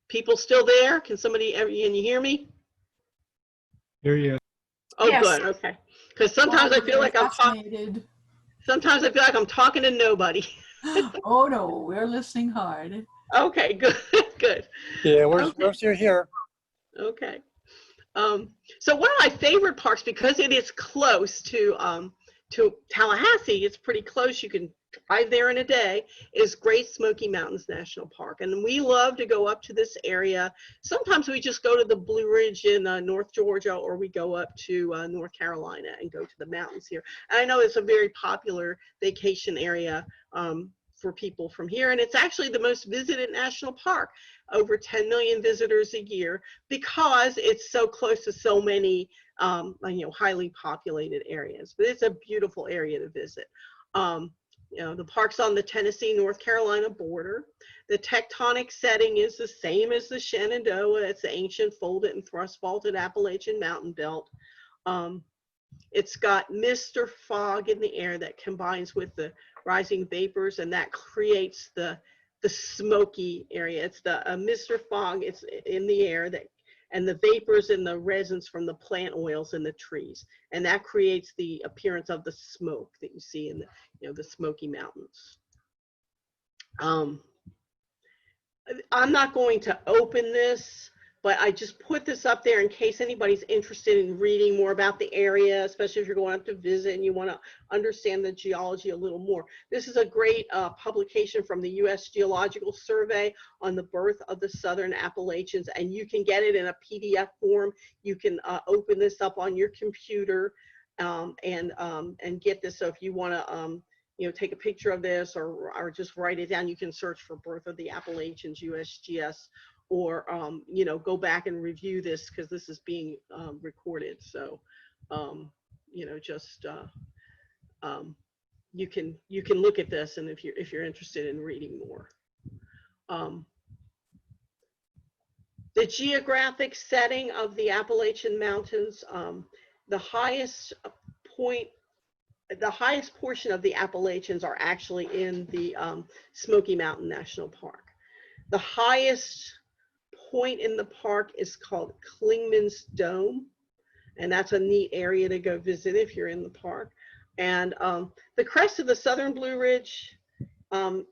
People still there? Can you hear me? Hear you. Oh, Yes. good. Okay. Because sometimes I feel like I'm talking. Sometimes I feel like I'm talking to nobody. Oh no, we're listening hard. Okay, good, good. Yeah, we're still here. Okay. So one of my favorite parks, because it is close to Tallahassee, it's pretty close. You can drive there in a day, is Great Smoky Mountains National Park. And we love to go up to this area. Sometimes we just go to the Blue Ridge in North Georgia, or we go up to North Carolina and go to the mountains here. And I know it's a very popular vacation area for people from here. And it's actually the most visited national park, over 10 million visitors a year, because it's so close to so many highly populated areas. But it's a beautiful area to visit. You know, the park's on the Tennessee-North Carolina border. The tectonic setting is the same as the Shenandoah. It's the ancient folded and thrust faulted Appalachian mountain belt. It's got mist or fog in the air that combines with the rising vapors, and that creates the smoky area. It's the mist or fog, it's in the air, and the vapors and the resins from the plant oils in the trees, and that creates the appearance of the smoke that you see in the Smoky Mountains. I'm not going to open this, but I just put this up there in case anybody's interested in reading more about the area, especially if you're going up to visit and you want to understand the geology a little more. This is a great publication from the U.S. Geological Survey on the birth of the Southern Appalachians, and you can get it in a PDF form. You can open this up on your computer and get this. So if you want to take a picture of this or just write it down, you can search for Birth of the Appalachians, USGS, or go back and review this, because this is being recorded. So just you can look at this, and if you're interested in reading more. The geographic setting of the Appalachian Mountains, the highest portion of the Appalachians are actually in the Smoky Mountain National Park. The highest point in the park is called Clingman's Dome, and that's a neat area to go visit if you're in the park. And the crest of the Southern Blue Ridge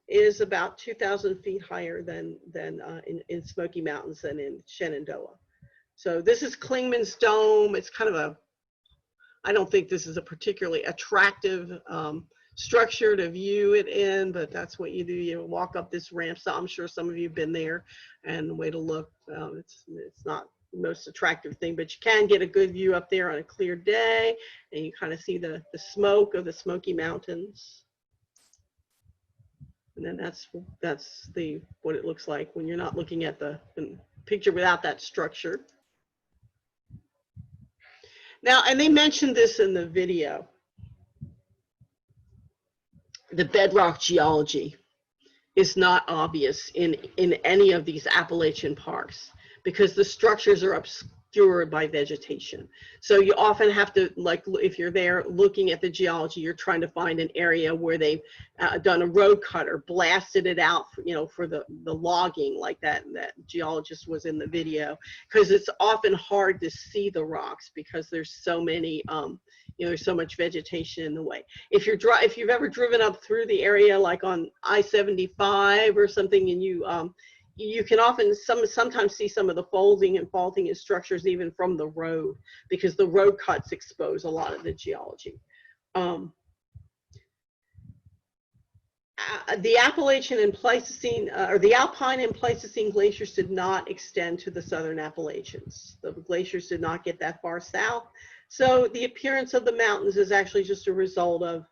is about 2,000 feet higher than in Smoky Mountains than in Shenandoah. So this is Clingman's Dome. It's kind of a, I don't think this is a particularly attractive structure to view it in, but that's what you do. You walk up this ramp. So I'm sure some of you have been there, and the way to look, it's not the most attractive thing, but you can get a good view up there on a clear day, and you kind of see the smoke of the Smoky Mountains. And then that's what it looks like when you're not looking at the picture without that structure. Now, and they mentioned this in the video, the bedrock geology is not obvious in any of these Appalachian parks because the structures are obscured by vegetation. So you often have to, like, if you're there looking at the geology, you're trying to find an area where they've done a road cut or blasted it out, for the logging, like that geologist was in the video, because it's often hard to see the rocks because there's so many, there's so much vegetation in the way. If you've ever driven up through the area, like on I-75 or something, and you can often sometimes see some of the folding and faulting in structures even from the road, because the road cuts expose a lot of the geology. The Appalachian and Pleistocene, or the Alpine and Pleistocene glaciers did not extend to the southern Appalachians. The glaciers did not get that far south. So the appearance of the mountains is actually just a result of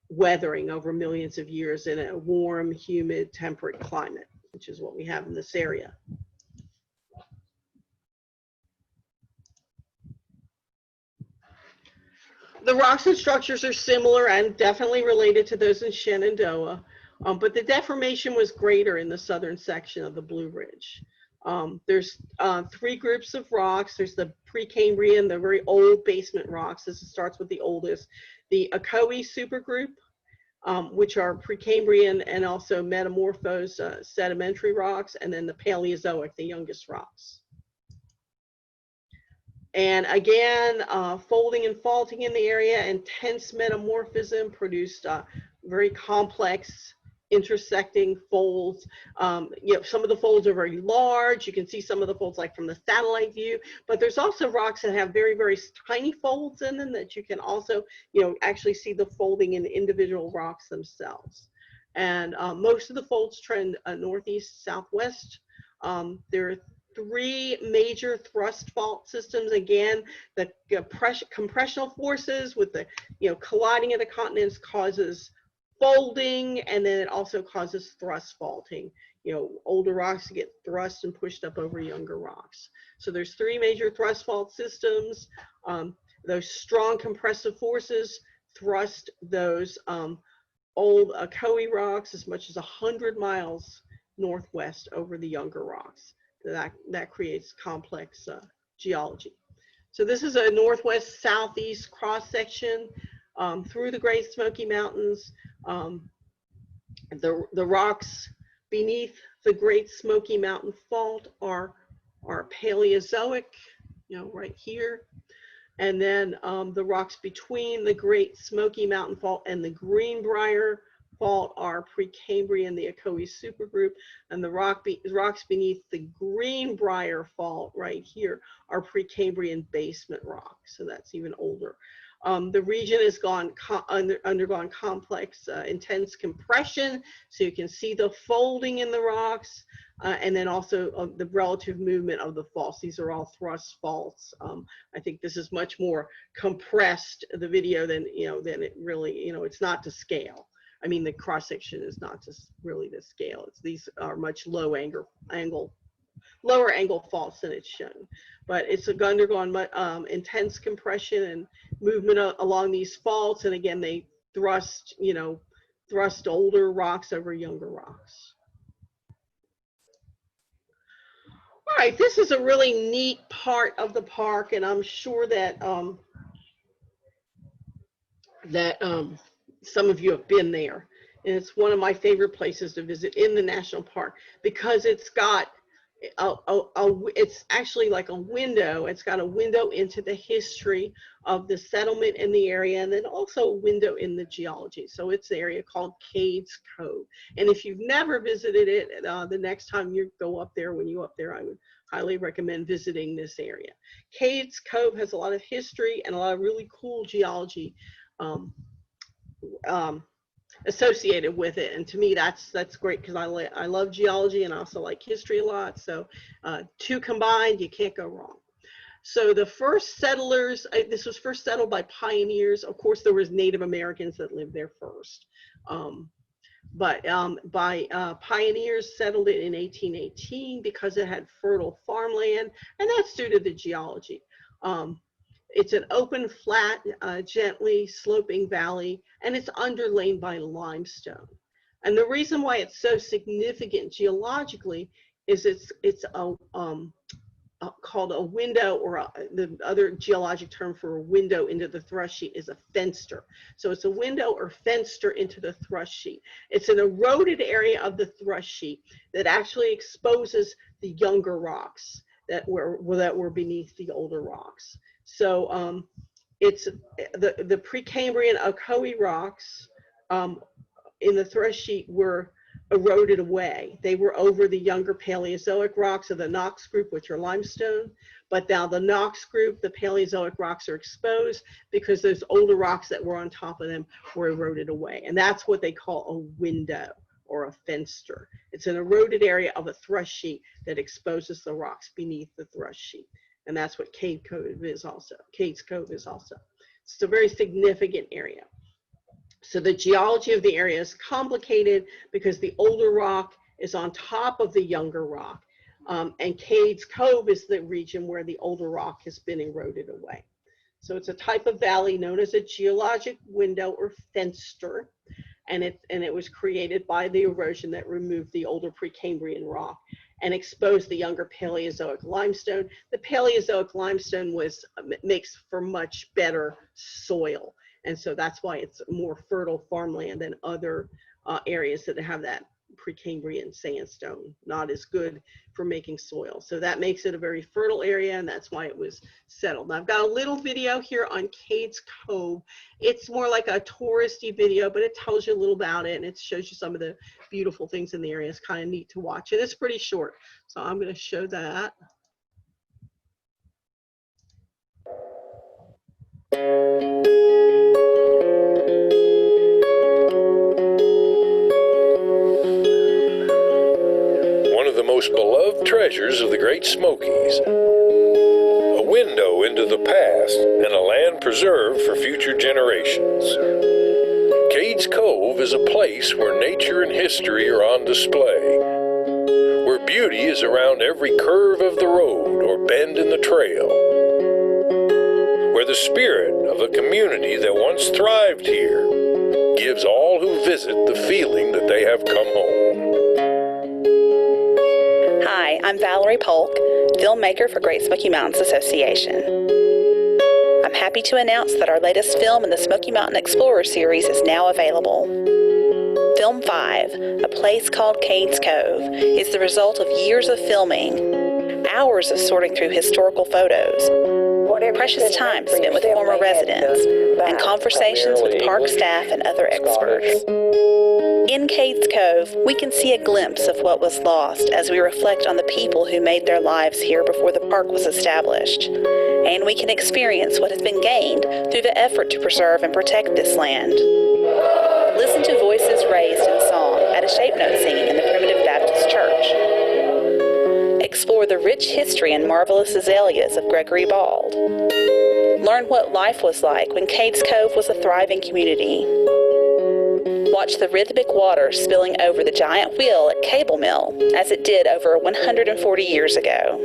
weathering over millions of years in a warm, humid, temperate climate, which is what we have in this area. The rocks and structures are similar and definitely related to those in Shenandoah, but the deformation was greater in the southern section of the Blue Ridge. There's three groups of rocks. There's the Precambrian, the very old basement rocks. This starts with the oldest. The Ocoee supergroup, which are Precambrian and also metamorphosed sedimentary rocks, and then the Paleozoic, the youngest rocks. And again, folding and faulting in the area, intense metamorphism produced very complex intersecting folds. Some of the folds are very large. You can see some of the folds like from the satellite view, but there's also rocks that have very, very tiny folds in them that you can also, actually see the folding in the individual rocks themselves. And most of the folds trend northeast, southwest. There are three major thrust fault systems. Again, the compressional forces with the colliding of the continents causes folding, and then it also causes thrust faulting. Older rocks get thrust and pushed up over younger rocks. So there's three major thrust fault systems. Those strong compressive forces thrust those old Ocoee rocks as much as 100 miles northwest over the younger rocks. That creates complex geology. So this is a northwest southeast cross section through the Great Smoky Mountains. The rocks beneath the Great Smoky Mountain Fault are Paleozoic, right here. And then the rocks between the Great Smoky Mountain Fault and the Greenbrier Fault are Precambrian, the Ocoee supergroup, and the rocks beneath the Greenbrier Fault right here are Precambrian basement rocks, so that's even older. The region has undergone complex, intense compression, so you can see the folding in the rocks, and then also the relative movement of the faults. These are all thrust faults. I think this is much more compressed, the video, than than it really, it's not to scale. I mean, the cross section is not just really the scale. These are much lower angle faults than it's shown, but it's undergone intense compression and movement along these faults, and again they thrust older rocks over younger rocks. All right, this is a really neat part of the park, and I'm sure that some of you have been there. And it's one of my favorite places to visit in the national park because it's got it's actually like a window. It's got a window into the history of the settlement in the area, and then also a window in the geology. So it's the area called CADES Cove. And if you've never visited it, the next time you go up there, when you up there, I would highly recommend visiting this area. CADES Cove has a lot of history and a lot of really cool geology associated with it, and to me that's great because I love geology and I also like history a lot. So two combined, you can't go wrong. So the first settlers, this was first settled by pioneers. Of course, there was Native Americans that lived there first, but pioneers settled it in 1818 because it had fertile farmland, and that's due to the geology. It's an open, flat, gently sloping valley, and it's underlain by limestone. And the reason why it's so significant geologically is it's called a window, or the other geologic term for a window into the thrust sheet is a fenster. So it's a window or fenster into the thrust sheet. It's an eroded area of the thrust sheet that actually exposes the younger rocks that were beneath the older rocks. So it's the Precambrian Ocoee rocks in the thrust sheet were eroded away. They were over the younger Paleozoic rocks of the Knox group, which are limestone. But now the Knox group, the Paleozoic rocks, are exposed because those older rocks that were on top of them were eroded away. And that's what they call a window or a fenster. It's an eroded area of a thrust sheet that exposes the rocks beneath the thrust sheet. And that's what CADES Cove is also. CADES Cove is also. It's a very significant area. So the geology of the area is complicated because the older rock is on top of the younger rock. And CADES Cove is the region where the older rock has been eroded away. So it's a type of valley known as a geologic window or fenster. And it was created by the erosion that removed the older Precambrian rock and exposed the younger Paleozoic limestone. The Paleozoic limestone makes for much better soil. And so that's why it's more fertile farmland than other areas that have that Precambrian sandstone, not as good for making soil. So that makes it a very fertile area, and that's why it was settled. Now, I've got a little video here on CADES Cove. It's more like a touristy video, but it tells you a little about it, and it shows you some of the beautiful things in the area. It's kind of neat to watch, and it's pretty short. So I'm going to show that. Most beloved treasures of the Great Smokies. A window into the past and a land preserved for future generations. CADES Cove is a place where nature and history are on display, where beauty is around every curve of the road or bend in the trail, where the spirit of a community that once thrived here gives all who visit the feeling that they have come home. Hi, I'm Valerie Polk, filmmaker for Great Smoky Mountains Association. I'm happy to announce that our latest film in the Smoky Mountain Explorer series is now available. Film 5, A Place Called CADES Cove, is the result of years of filming, hours of sorting through historical photos, precious time spent with former residents, and conversations with park staff and other experts. In CADES Cove, we can see a glimpse of what was lost as we reflect on the people who made their lives here before the park was established. And we can experience what has been gained through the effort to preserve and protect this land. Listen to voices raised in song at a shape note singing in the Primitive Baptist Church. Explore the rich history and marvelous azaleas of Gregory Bald. Learn what life was like when CADES Cove was a thriving community. Watch the rhythmic water spilling over the giant wheel at Cable Mill as it did over 140 years ago.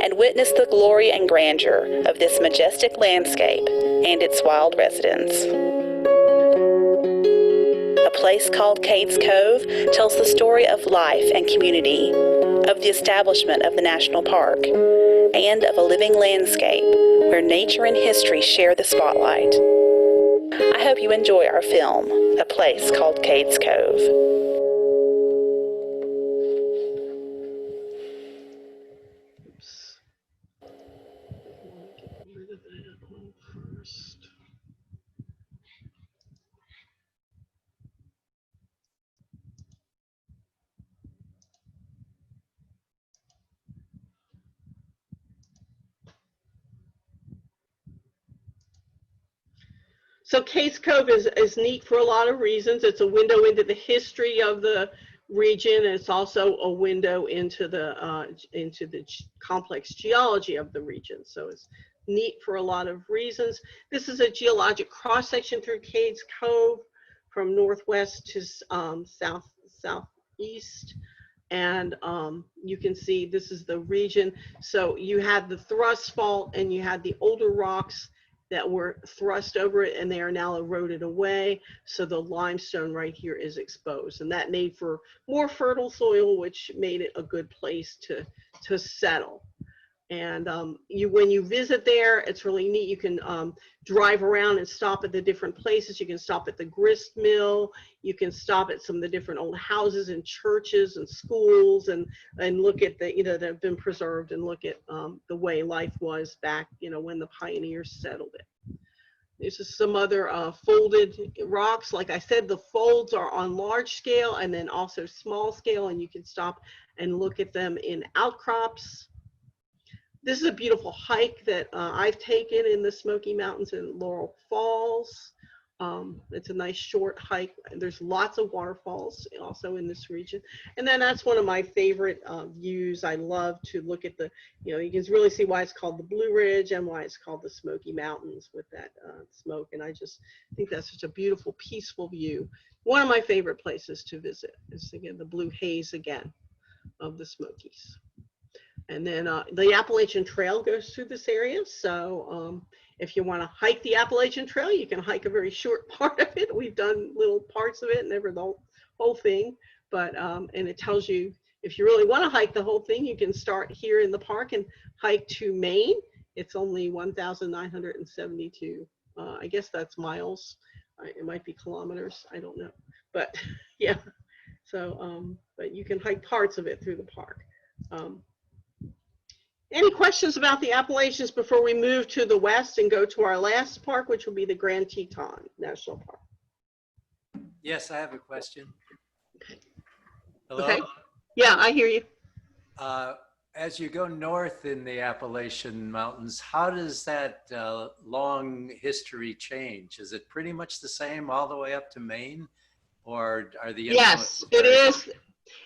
And witness the glory and grandeur of this majestic landscape and its wild residents. place called CADES Cove tells the story of life and community, of the establishment of the national park, and of a living landscape where nature and history share the spotlight. I hope you enjoy our film, A Place Called CADES Cove. So Case Cove is neat for a lot of reasons. It's a window into the history of the region, and it's also a window into the complex geology of the region. So it's neat for a lot of reasons. This is a geologic cross-section through Cades Cove from northwest to southeast. And you can see this is the region. So you had the thrust fault and you had the older rocks that were thrust over it, and they are now eroded away. So the limestone right here is exposed, and that made for more fertile soil, which made it a good place to settle. And when you visit there, it's really neat. You can drive around and stop at the different places. You can stop at the grist mill. You can stop at some of the different old houses and churches and schools, and look at the, that have been preserved, and look at the way life was back, when the pioneers settled it. This is some other folded rocks. Like I said, the folds are on large scale and then also small scale, and you can stop and look at them in outcrops. This is a beautiful hike that I've taken in the Smoky Mountains in Laurel Falls. It's a nice short hike. There's lots of waterfalls also in this region. And then that's one of my favorite views. I love to look at the, you can really see why it's called the Blue Ridge and why it's called the Smoky Mountains with that smoke. And I just think that's such a beautiful, peaceful view. One of my favorite places to visit is, again, the blue haze again of the Smokies. And then the Appalachian Trail goes through this area. So if you want to hike the Appalachian Trail, you can hike a very short part of it. We've done little parts of it, never the whole thing. But, and it tells you, if you really want to hike the whole thing, you can start here in the park and hike to Maine. It's only 1,972. I guess that's miles. It might be kilometers. I don't know. But yeah, so, but you can hike parts of it through the park. Any questions about the Appalachians before we move to the west and go to our last park, which will be the Grand Teton National Park? Yes, I have a question. Okay. Hello? Okay. Yeah, I hear you. As you go north in the Appalachian Mountains, how does that long history change? Is it pretty much the same all the way up to Maine, or are the Yes, it is.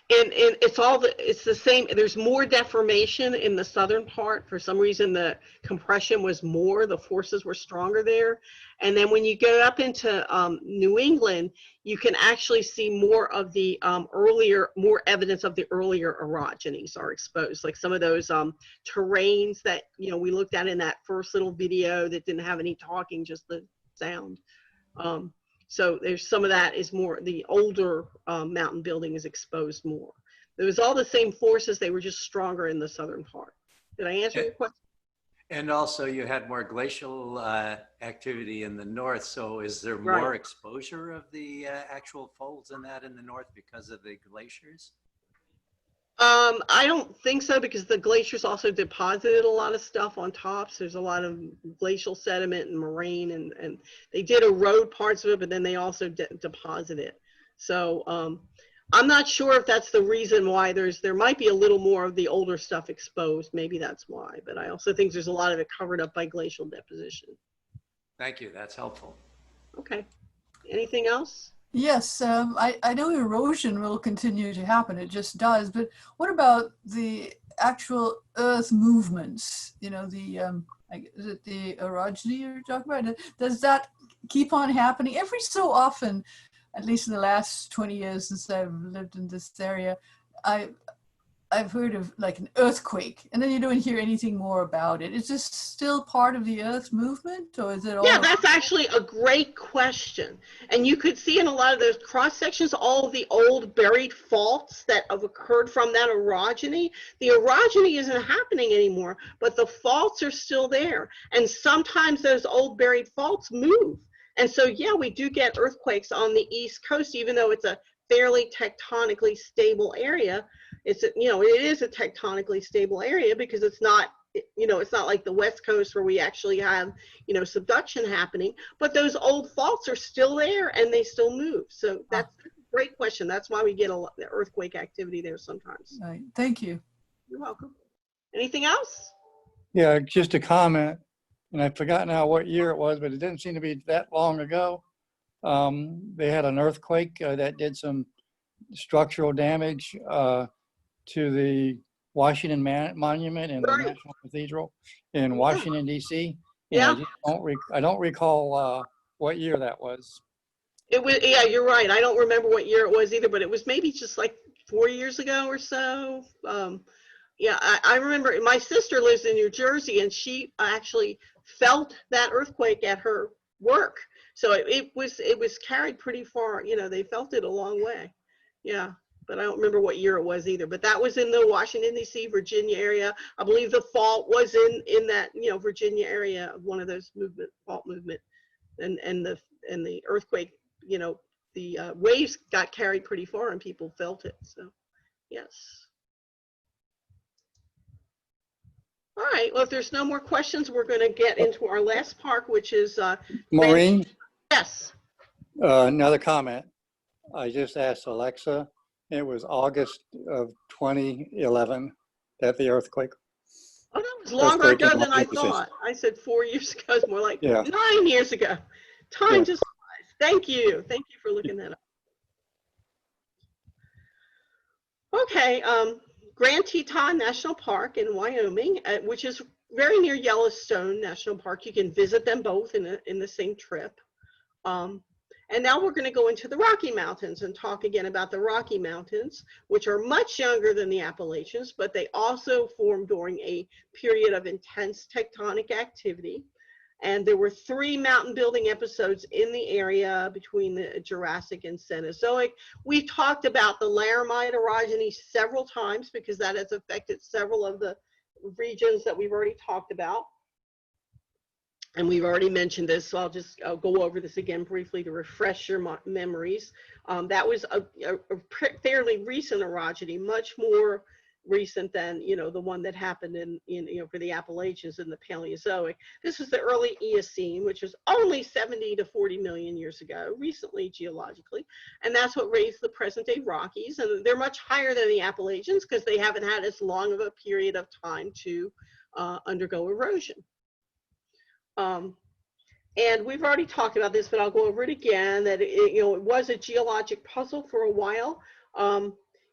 And it's the same. There's more deformation in the southern part. For some reason, the compression was more, the forces were stronger there. And then when you go up into New England, you can actually see more of the more evidence of the earlier orogenies are exposed. Like some of those terrains that, we looked at in that first little video that didn't have any talking, just the sound. So there's some of that is more, the older mountain building is exposed more. It was all the same forces, they were just stronger in the southern part. Did I answer your question? And also you had more glacial activity in the north. So is there more exposure of the actual folds in that in the north because of the glaciers? I don't think so, because the glaciers also deposited a lot of stuff on tops. There's a lot of glacial sediment and moraine, and they did erode parts of it, but then they also deposit it. So I'm not sure if that's the reason why there might be a little more of the older stuff exposed. Maybe that's why, but I also think there's a lot of it covered up by glacial deposition. Thank you, that's helpful. Okay, anything else? Yes, I know erosion will continue to happen, it just does, but what about the actual earth movements? Is it the orogeny you're talking about? Does that keep on happening? Every so often, at least in the last 20 years since I've lived in this area, I've heard of like an earthquake, and then you don't hear anything more about it. Is this still part of the Earth movement, or is it all? Yeah, that's actually a great question. And you could see in a lot of those cross sections all of the old buried faults that have occurred from that orogeny. The orogeny isn't happening anymore, but the faults are still there. And sometimes those old buried faults move. And so, yeah, we do get earthquakes on the East Coast, even though it's a fairly tectonically stable area. It's, you know, it is a tectonically stable area because it's not, you know, it's not like the West Coast where we actually have, you know, subduction happening, but those old faults are still there and they still move. So that's a great question. That's why we get a lot of earthquake activity there sometimes. Right. Thank you. You're welcome. Anything else? Yeah, just a comment, and I forgot now what year it was, but it didn't seem to be that long ago. They had an earthquake that did some structural damage to the Washington Monument and the Right. National Cathedral in Washington, D.C. Yeah. I don't recall what year that was. It was, yeah, you're right. I don't remember what year it was either, but it was maybe just like 4 years ago or so. Yeah, I remember my sister lives in New Jersey and she actually felt that earthquake at her work. So it was carried pretty far, you know, they felt it a long way. Yeah, but I don't remember what year it was either, but that was in the Washington, D.C., Virginia area. I believe the fault was in that, you know, Virginia area of one of those fault movement, and the earthquake, you know, the waves got carried pretty far and people felt it. So, yes. All right, well, if there's no more questions, we're going to get into our last part, which is Maureen, yes. another comment. I just asked Alexa. It was August of 2011 that the earthquake. Oh, that was longer Earthquake ago in than I Washington, D.C. thought. I said 4 years ago. It's more like Yeah. 9 years ago. Time Yeah. just flies. Thank you. Thank you for looking that up. Okay, Grand Teton National Park in Wyoming, which is very near Yellowstone National Park. You can visit them both in the same trip. And now we're going to go into the Rocky Mountains and talk again about the Rocky Mountains, which are much younger than the Appalachians, but they also formed during a period of intense tectonic activity. And there were 3 mountain building episodes in the area between the Jurassic and Cenozoic. We've talked about the Laramide orogeny several times because that has affected several of the regions that we've already talked about. And we've already mentioned this, so I'll go over this again briefly to refresh your memories. That was a fairly recent orogeny, much more recent than, you know, the one that happened in you know, for the Appalachians in the Paleozoic. This was the early Eocene, which was only 70 to 40 million years ago, recently geologically, and that's what raised the present-day Rockies. And they're much higher than the Appalachians because they haven't had as long of a period of time to undergo erosion. And we've already talked about this, but I'll go over it again, that you know, it was a geologic puzzle for a while.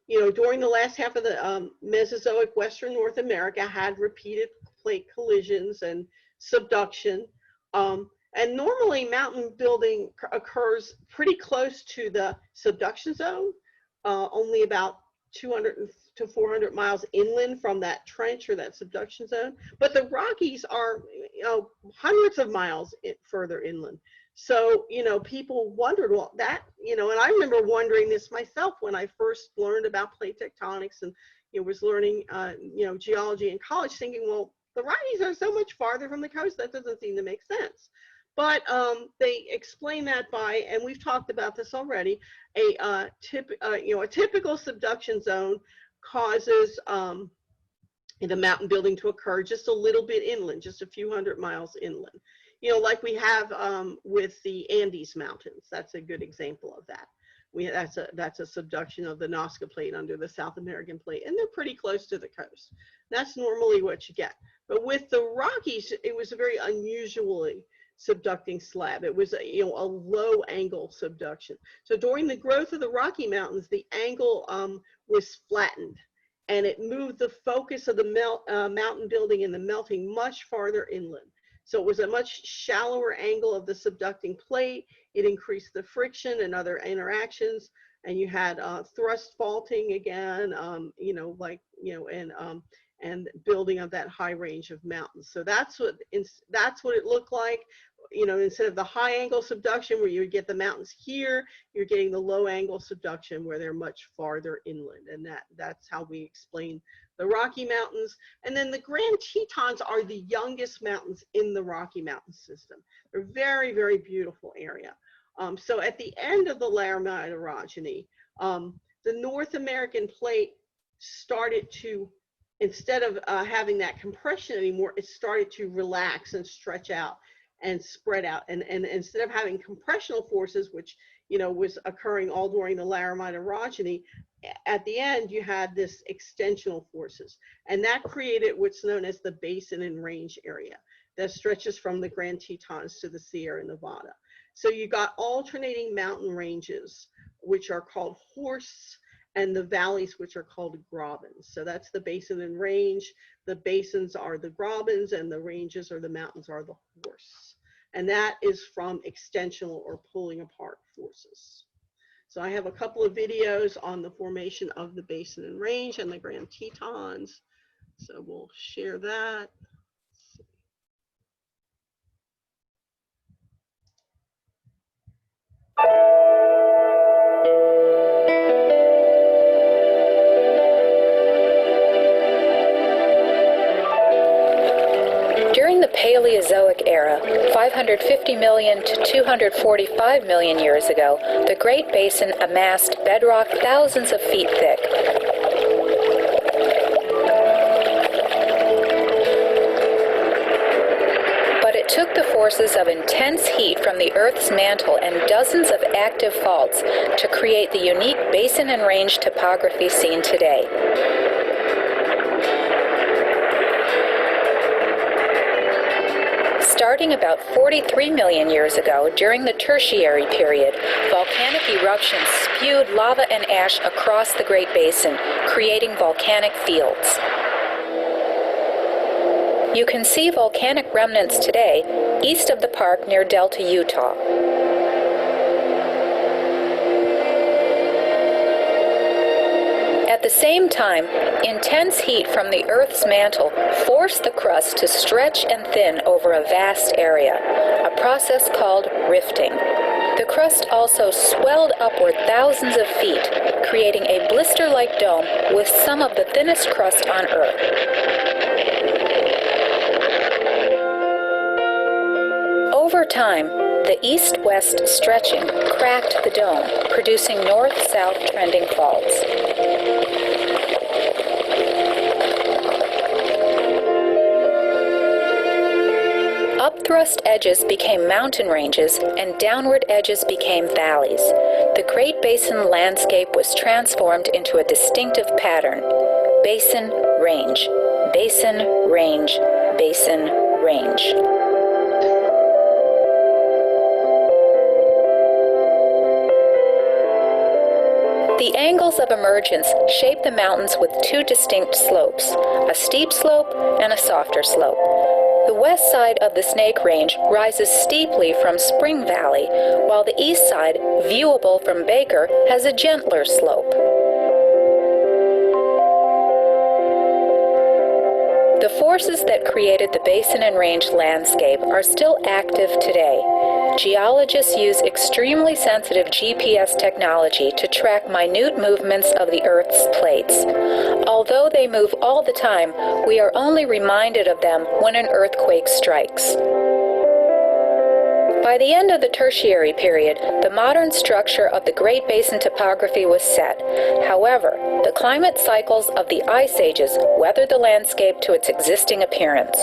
You know, during the last half of the Mesozoic, Western North America had repeated plate collisions and subduction. And normally mountain building occurs pretty close to the subduction zone, only about 200 to 400 miles inland from that trench or that subduction zone. But the Rockies are, you know, hundreds of miles further inland. So, you know, people wondered, well, that, you know, and I remember wondering this myself when I first learned about plate tectonics and, you know, was learning, you know, geology in college, thinking, well, the Rockies are so much farther from the coast, that doesn't seem to make sense. But they explain that by, and we've talked about this already, you know, a typical subduction zone causes the mountain building to occur just a little bit inland, just a few hundred miles inland. You know, like we have with the Andes Mountains. That's a good example of that. That's a subduction of the Nazca Plate under the South American Plate, and they're pretty close to the coast. That's normally what you get. But with the Rockies, it was a very unusually subducting slab. It was a low angle subduction. So during the growth of the Rocky Mountains, the angle was flattened, and it moved the focus of the mountain building and the melting much farther inland. So it was a much shallower angle of the subducting plate. It increased the friction and other interactions, and you had thrust faulting again, and building of that high range of mountains. So that's what it looked like. Instead of the high angle subduction where you would get the mountains here, you're getting the low angle subduction where they're much farther inland, and that's how we explain the Rocky Mountains. And then the Grand Tetons are the youngest mountains in the Rocky Mountain system. They're very, very beautiful area. So at the end of the Laramide orogeny, the North American plate started to, instead of having that compression anymore, it started to relax and stretch out and spread out. And instead of having compressional forces, which was occurring all during the Laramide orogeny, at the end you had this extensional forces, and that created what's known as the basin and range area that stretches from the Grand Tetons to the Sierra Nevada. So you got alternating mountain ranges, which are called horsts, and the valleys, which are called grabens. So that's the basin and range. The basins are the grabens, and the ranges or the mountains are the horsts. And that is from extensional or pulling apart forces. So I have a couple of videos on the formation of the basin and range and the Grand Tetons. So we'll share that. During the Paleozoic era, 550 million to 245 million years ago, the Great Basin amassed bedrock thousands of feet thick. But it took the forces of intense heat from the Earth's mantle and dozens of active faults to create the unique basin and range topography seen today. Starting about 43 million years ago, during the Tertiary period, volcanic eruptions spewed lava and ash across the Great Basin, creating volcanic fields. You can see volcanic remnants today east of the park near Delta, Utah. At the same time, intense heat from the Earth's mantle forced the crust to stretch and thin over a vast area, a process called rifting. The crust also swelled upward thousands of feet, creating a blister-like dome with some of the thinnest crust on Earth. Over time, the east-west stretching cracked the dome, producing north-south trending faults. Upthrust edges became mountain ranges, and downward edges became valleys. The Great Basin landscape was transformed into a distinctive pattern: basin, range, basin, range, basin, range. The angles of emergence shape the mountains with two distinct slopes, a steep slope and a softer slope. The west side of the Snake Range rises steeply from Spring Valley, while the east side, viewable from Baker, has a gentler slope. The forces that created the basin and range landscape are still active today. Geologists use extremely sensitive GPS technology to track minute movements of the Earth's plates. Although they move all the time, we are only reminded of them when an earthquake strikes. By the end of the Tertiary period, the modern structure of the Great Basin topography was set. However, the climate cycles of the ice ages weathered the landscape to its existing appearance.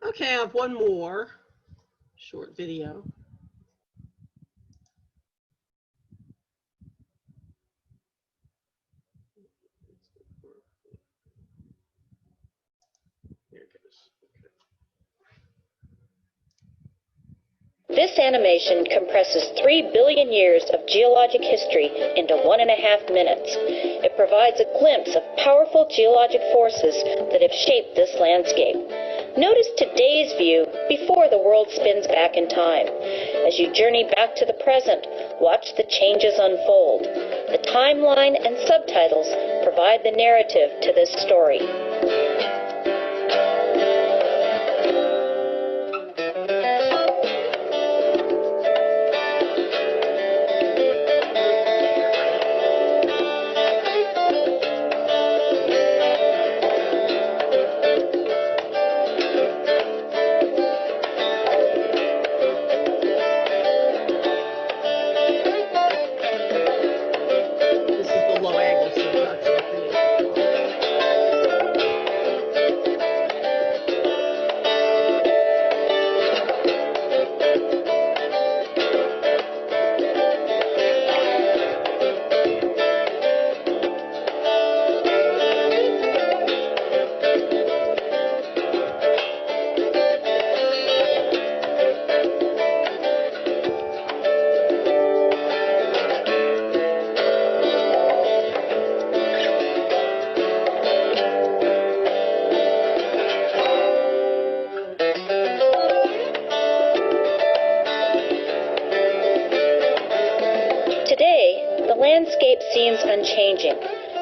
Okay, I have one more short video. Here it goes. This animation compresses 3 billion years of geologic history into 1.5 minutes. It provides a glimpse of powerful geologic forces that have shaped this landscape. Notice today's view before the world spins back in time. As you journey back to the present, watch the changes unfold. The timeline and subtitles provide the narrative to this story. landscape seems unchanging,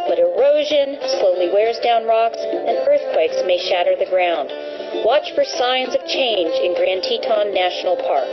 but erosion slowly wears down rocks and earthquakes may shatter the ground. Watch for signs of change in Grand Teton National Park.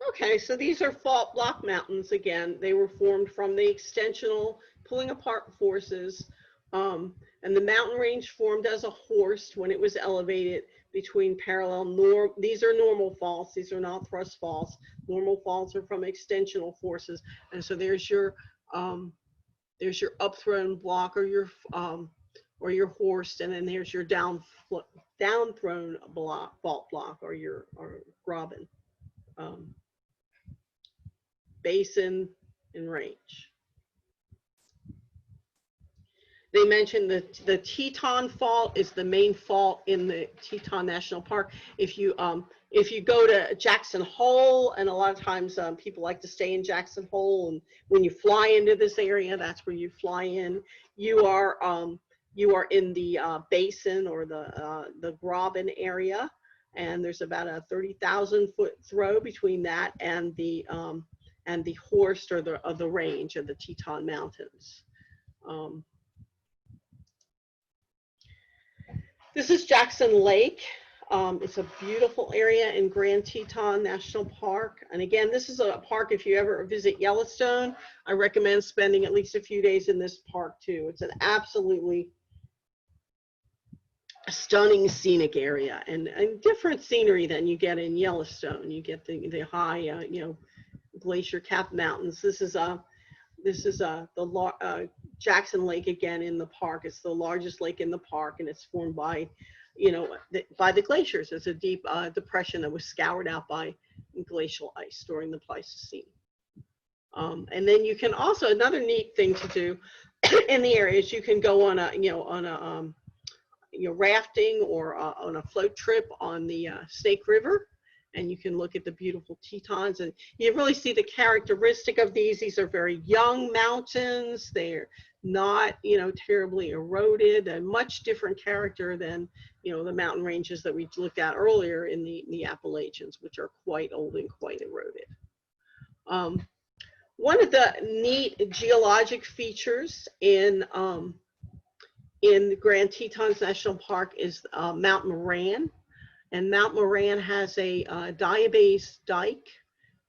Okay, so these are fault block mountains again. They were formed from the extensional pulling apart forces, and the mountain range formed as a horst when it was elevated between parallel these are normal faults. These are not thrust faults. Normal faults are from extensional forces, and so there's your upthrown block or your horst, and then there's your downthrown block, fault block or graben. Basin and range. They mentioned that the Teton Fault is the main fault in the Teton National Park. If you go to Jackson Hole, and a lot of times people like to stay in Jackson Hole, and when you fly into this area, that's where you fly in. You are in the basin or the graben area, and there's about a 30,000 foot throw between that and the horst or the range of the Teton Mountains. This is Jackson Lake. It's a beautiful area in Grand Teton National Park. And again, this is a park, if you ever visit Yellowstone, I recommend spending at least a few days in this park too. It's an absolutely stunning scenic area and different scenery than you get in Yellowstone. You get the high, glacier capped mountains. This is Jackson Lake again in the park. It's the largest lake in the park, and it's formed by, by the glaciers. It's a deep depression that was scoured out by glacial ice during the Pleistocene. And then you can also, another neat thing to do in the area is you can go on a rafting or on a float trip on the Snake River. And you can look at the beautiful Tetons, and you really see the characteristic of these. These are very young mountains. They're not, terribly eroded, and much different character than, the mountain ranges that we looked at earlier in the Appalachians, which are quite old and quite eroded. One of the neat geologic features in the Grand Tetons National Park is Mount Moran. And Mount Moran has a diabase dike,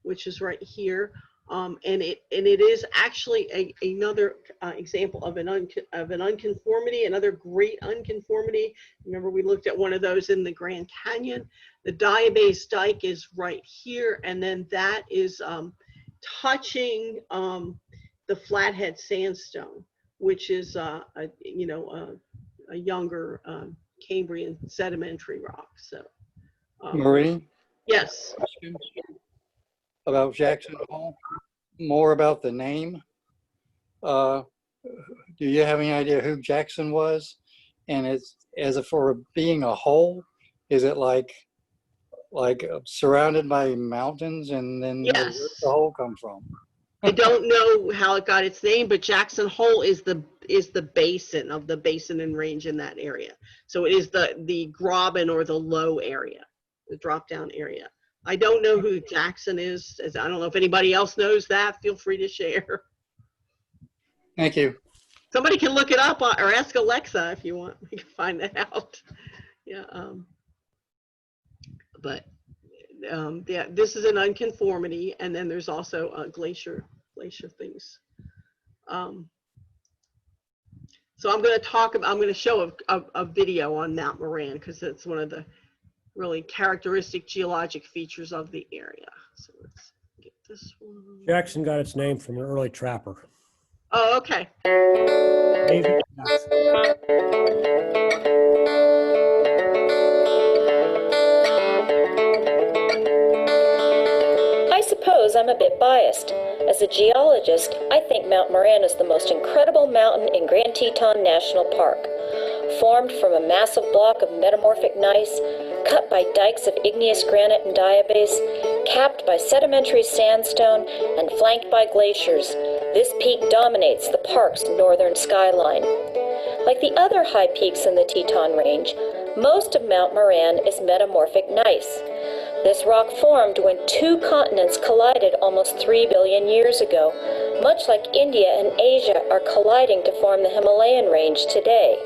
which is right here, and it is actually another example of an unconformity, another great unconformity. Remember, we looked at one of those in the Grand Canyon. The diabase dike is right here, and then that is touching the Flathead sandstone, which is a younger Cambrian sedimentary rock. So, Marie, Yes. Question about Jackson Hole, more about the name. Do you have any idea who Jackson was? And it's, as for being a hole, is it like surrounded by mountains, and then where Yes. does the hole come from? I don't know how it got its name, but Jackson Hole is the basin of the basin and range in that area. So it is the graben or the low area, the drop down area. I don't know who Jackson is. I don't know if anybody else knows that. Feel free to share. Thank you. Somebody can look it up or ask Alexa if you want. We can find that out. Yeah. Yeah, this is an unconformity, and then there's also glacier things. So I'm going to show a video on Mount Moran because it's one of the really characteristic geologic features of the area. So let's get this one. Jackson got its name from an early trapper. Oh, okay. David Jackson. I suppose I'm a bit biased. As a geologist, I think Mount Moran is the most incredible mountain in Grand Teton National Park. Formed from a massive block of metamorphic gneiss, cut by dikes of igneous granite and diabase, capped by sedimentary sandstone, and flanked by glaciers, this peak dominates the park's northern skyline. Like the other high peaks in the Teton Range, most of Mount Moran is metamorphic gneiss. This rock formed when two continents collided almost 3 billion years ago, much like India and Asia are colliding to form the Himalayan range today.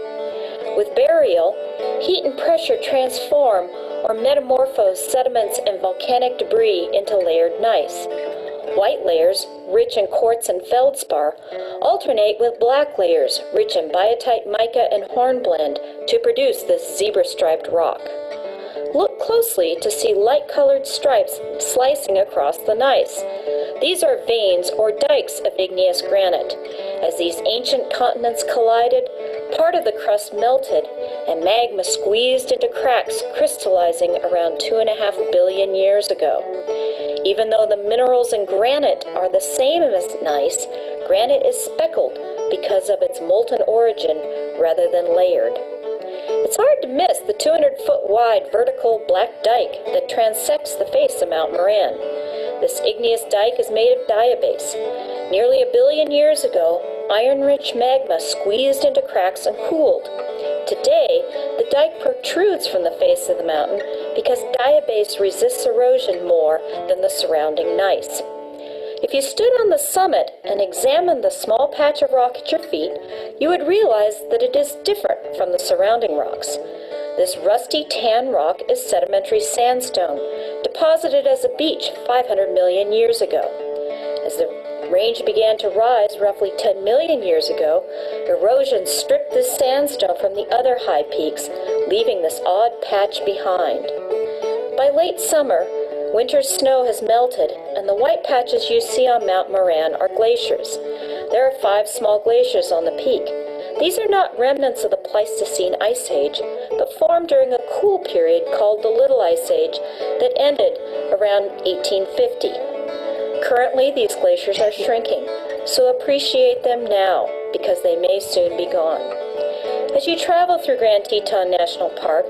With burial, heat and pressure transform or metamorphose sediments and volcanic debris into layered gneiss. White layers, rich in quartz and feldspar, alternate with black layers, rich in biotite mica and hornblende, to produce this zebra-striped rock. Look closely to see light-colored stripes slicing across the gneiss. These are veins or dikes of igneous granite. As these ancient continents collided, part of the crust melted, and magma squeezed into cracks, crystallizing around 2.5 billion years ago. Even though the minerals in granite are the same as gneiss, granite is speckled because of its molten origin rather than layered. It's hard to miss the 200-foot wide vertical black dike that transects the face of Mount Moran. This igneous dike is made of diabase. Nearly 1 billion years ago, iron-rich magma squeezed into cracks and cooled. Today, the dike protrudes from the face of the mountain because diabase resists erosion more than the surrounding gneiss. If you stood on the summit and examined the small patch of rock at your feet, you would realize that it is different from the surrounding rocks. This rusty tan rock is sedimentary sandstone, deposited as a beach 500 million years ago. As the range began to rise roughly 10 million years ago, erosion stripped this sandstone from the other high peaks, leaving this odd patch behind. By late summer, winter's snow has melted, and the white patches you see on Mount Moran are glaciers. There are 5 small glaciers on the peak. These are not remnants of the Pleistocene Ice Age, but formed during a cool period called the Little Ice Age that ended around 1850. Currently, these glaciers are shrinking, so appreciate them now because they may soon be gone. As you travel through Grand Teton National Park,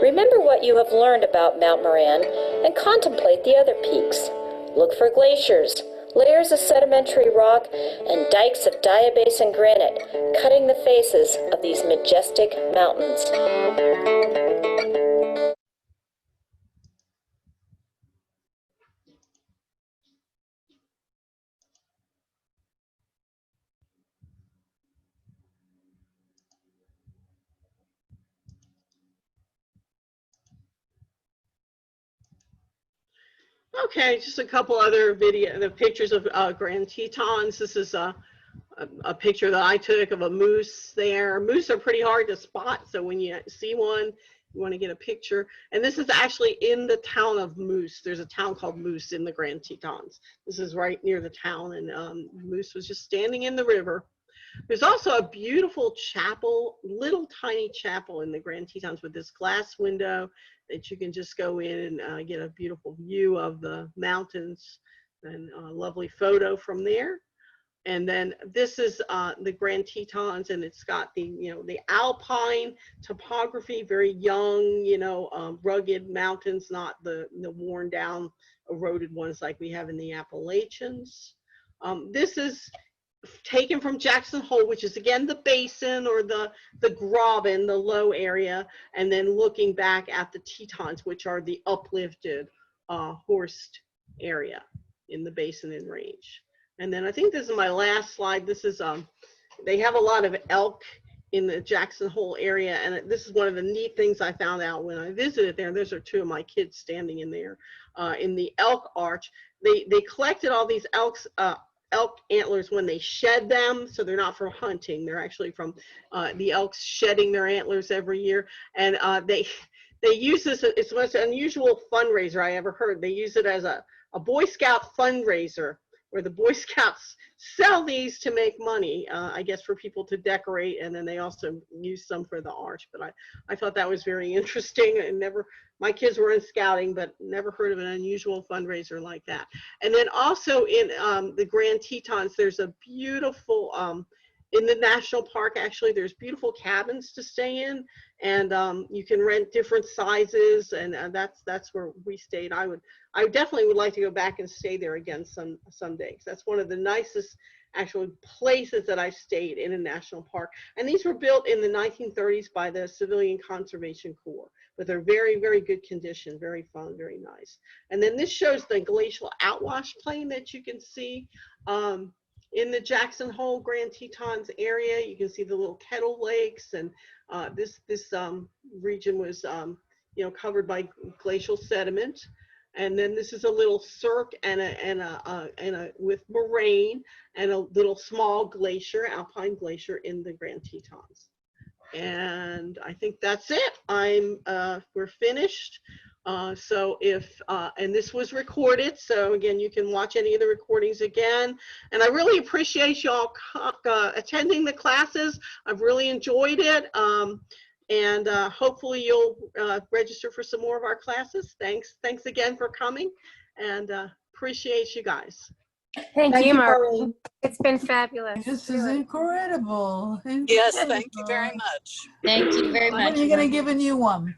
remember what you have learned about Mount Moran and contemplate the other peaks. Look for glaciers, layers of sedimentary rock, and dikes of diabase and granite, cutting the faces of these majestic mountains. Okay, just a couple other the pictures of Grand Tetons. This is a picture that I took of a moose there. Moose are pretty hard to spot, so when you see one, you want to get a picture. And this is actually in the town of Moose. There's a town called Moose in the Grand Tetons. This is right near the town, and Moose was just standing in the river. There's also a beautiful chapel, little tiny chapel in the Grand Tetons with this glass window that you can just go in and get a beautiful view of the mountains and a lovely photo from there. And then this is the Grand Tetons, and it's got the, the alpine topography, very young, rugged mountains, not the worn down, eroded ones like we have in the Appalachians. This is taken from Jackson Hole, which is again the basin or the graben, the low area, and then looking back at the Tetons, which are the uplifted horsed area in the basin and range. And then I think this is my last slide. This is they have a lot of elk in the Jackson Hole area, and this is one of the neat things I found out when I visited there. Those are two of my kids standing in there in the elk arch. They collected all these elk antlers when they shed them, so they're not from hunting. They're actually from the elks shedding their antlers every year, and they use this. It's the most unusual fundraiser I ever heard. They use it as a Boy Scout fundraiser, where the Boy Scouts sell these to make money, I guess, for people to decorate, and then they also use some for the arch. But I thought that was very interesting. And my kids were in scouting, but never heard of an unusual fundraiser like that. And then also in the Grand Tetons, there's a beautiful, in the national park, actually, there's beautiful cabins to stay in, and you can rent different sizes, and that's where we stayed. I definitely would like to go back and stay there again someday, because that's one of the nicest actual places that I've stayed in a national park. And these were built in the 1930s by the Civilian Conservation Corps, but they're very, very good condition, very fun, very nice. And then this shows the glacial outwash plain that you can see in the Jackson Hole Grand Tetons area. You can see the little kettle lakes, and this region was covered by glacial sediment. And then this is a little cirque and a with moraine and a little small glacier, alpine glacier in the Grand Tetons. And I think that's it. We're finished. So and this was recorded, so again, you can watch any of the recordings again. And I really appreciate y'all attending the classes. I've really enjoyed it. And hopefully you'll register for some more of our classes. Thanks again for coming, and appreciate you guys. Thank you, Maureen. It's been fabulous. This is incredible. Yes, thank you very much. Thank you very much. When are you going to give a new one?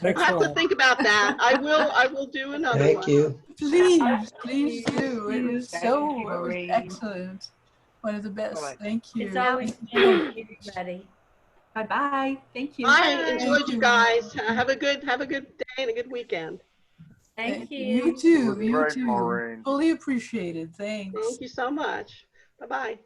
I have to think about that. I will do another one. Thank you. Please do. It was excellent. One of the best. Thank you. It's always ready. Bye-bye. Thank you. I enjoyed you guys. Have a good day and a good weekend. Thank you. You too. You too. Fully appreciated. Thanks. Thank you so much. Bye-bye.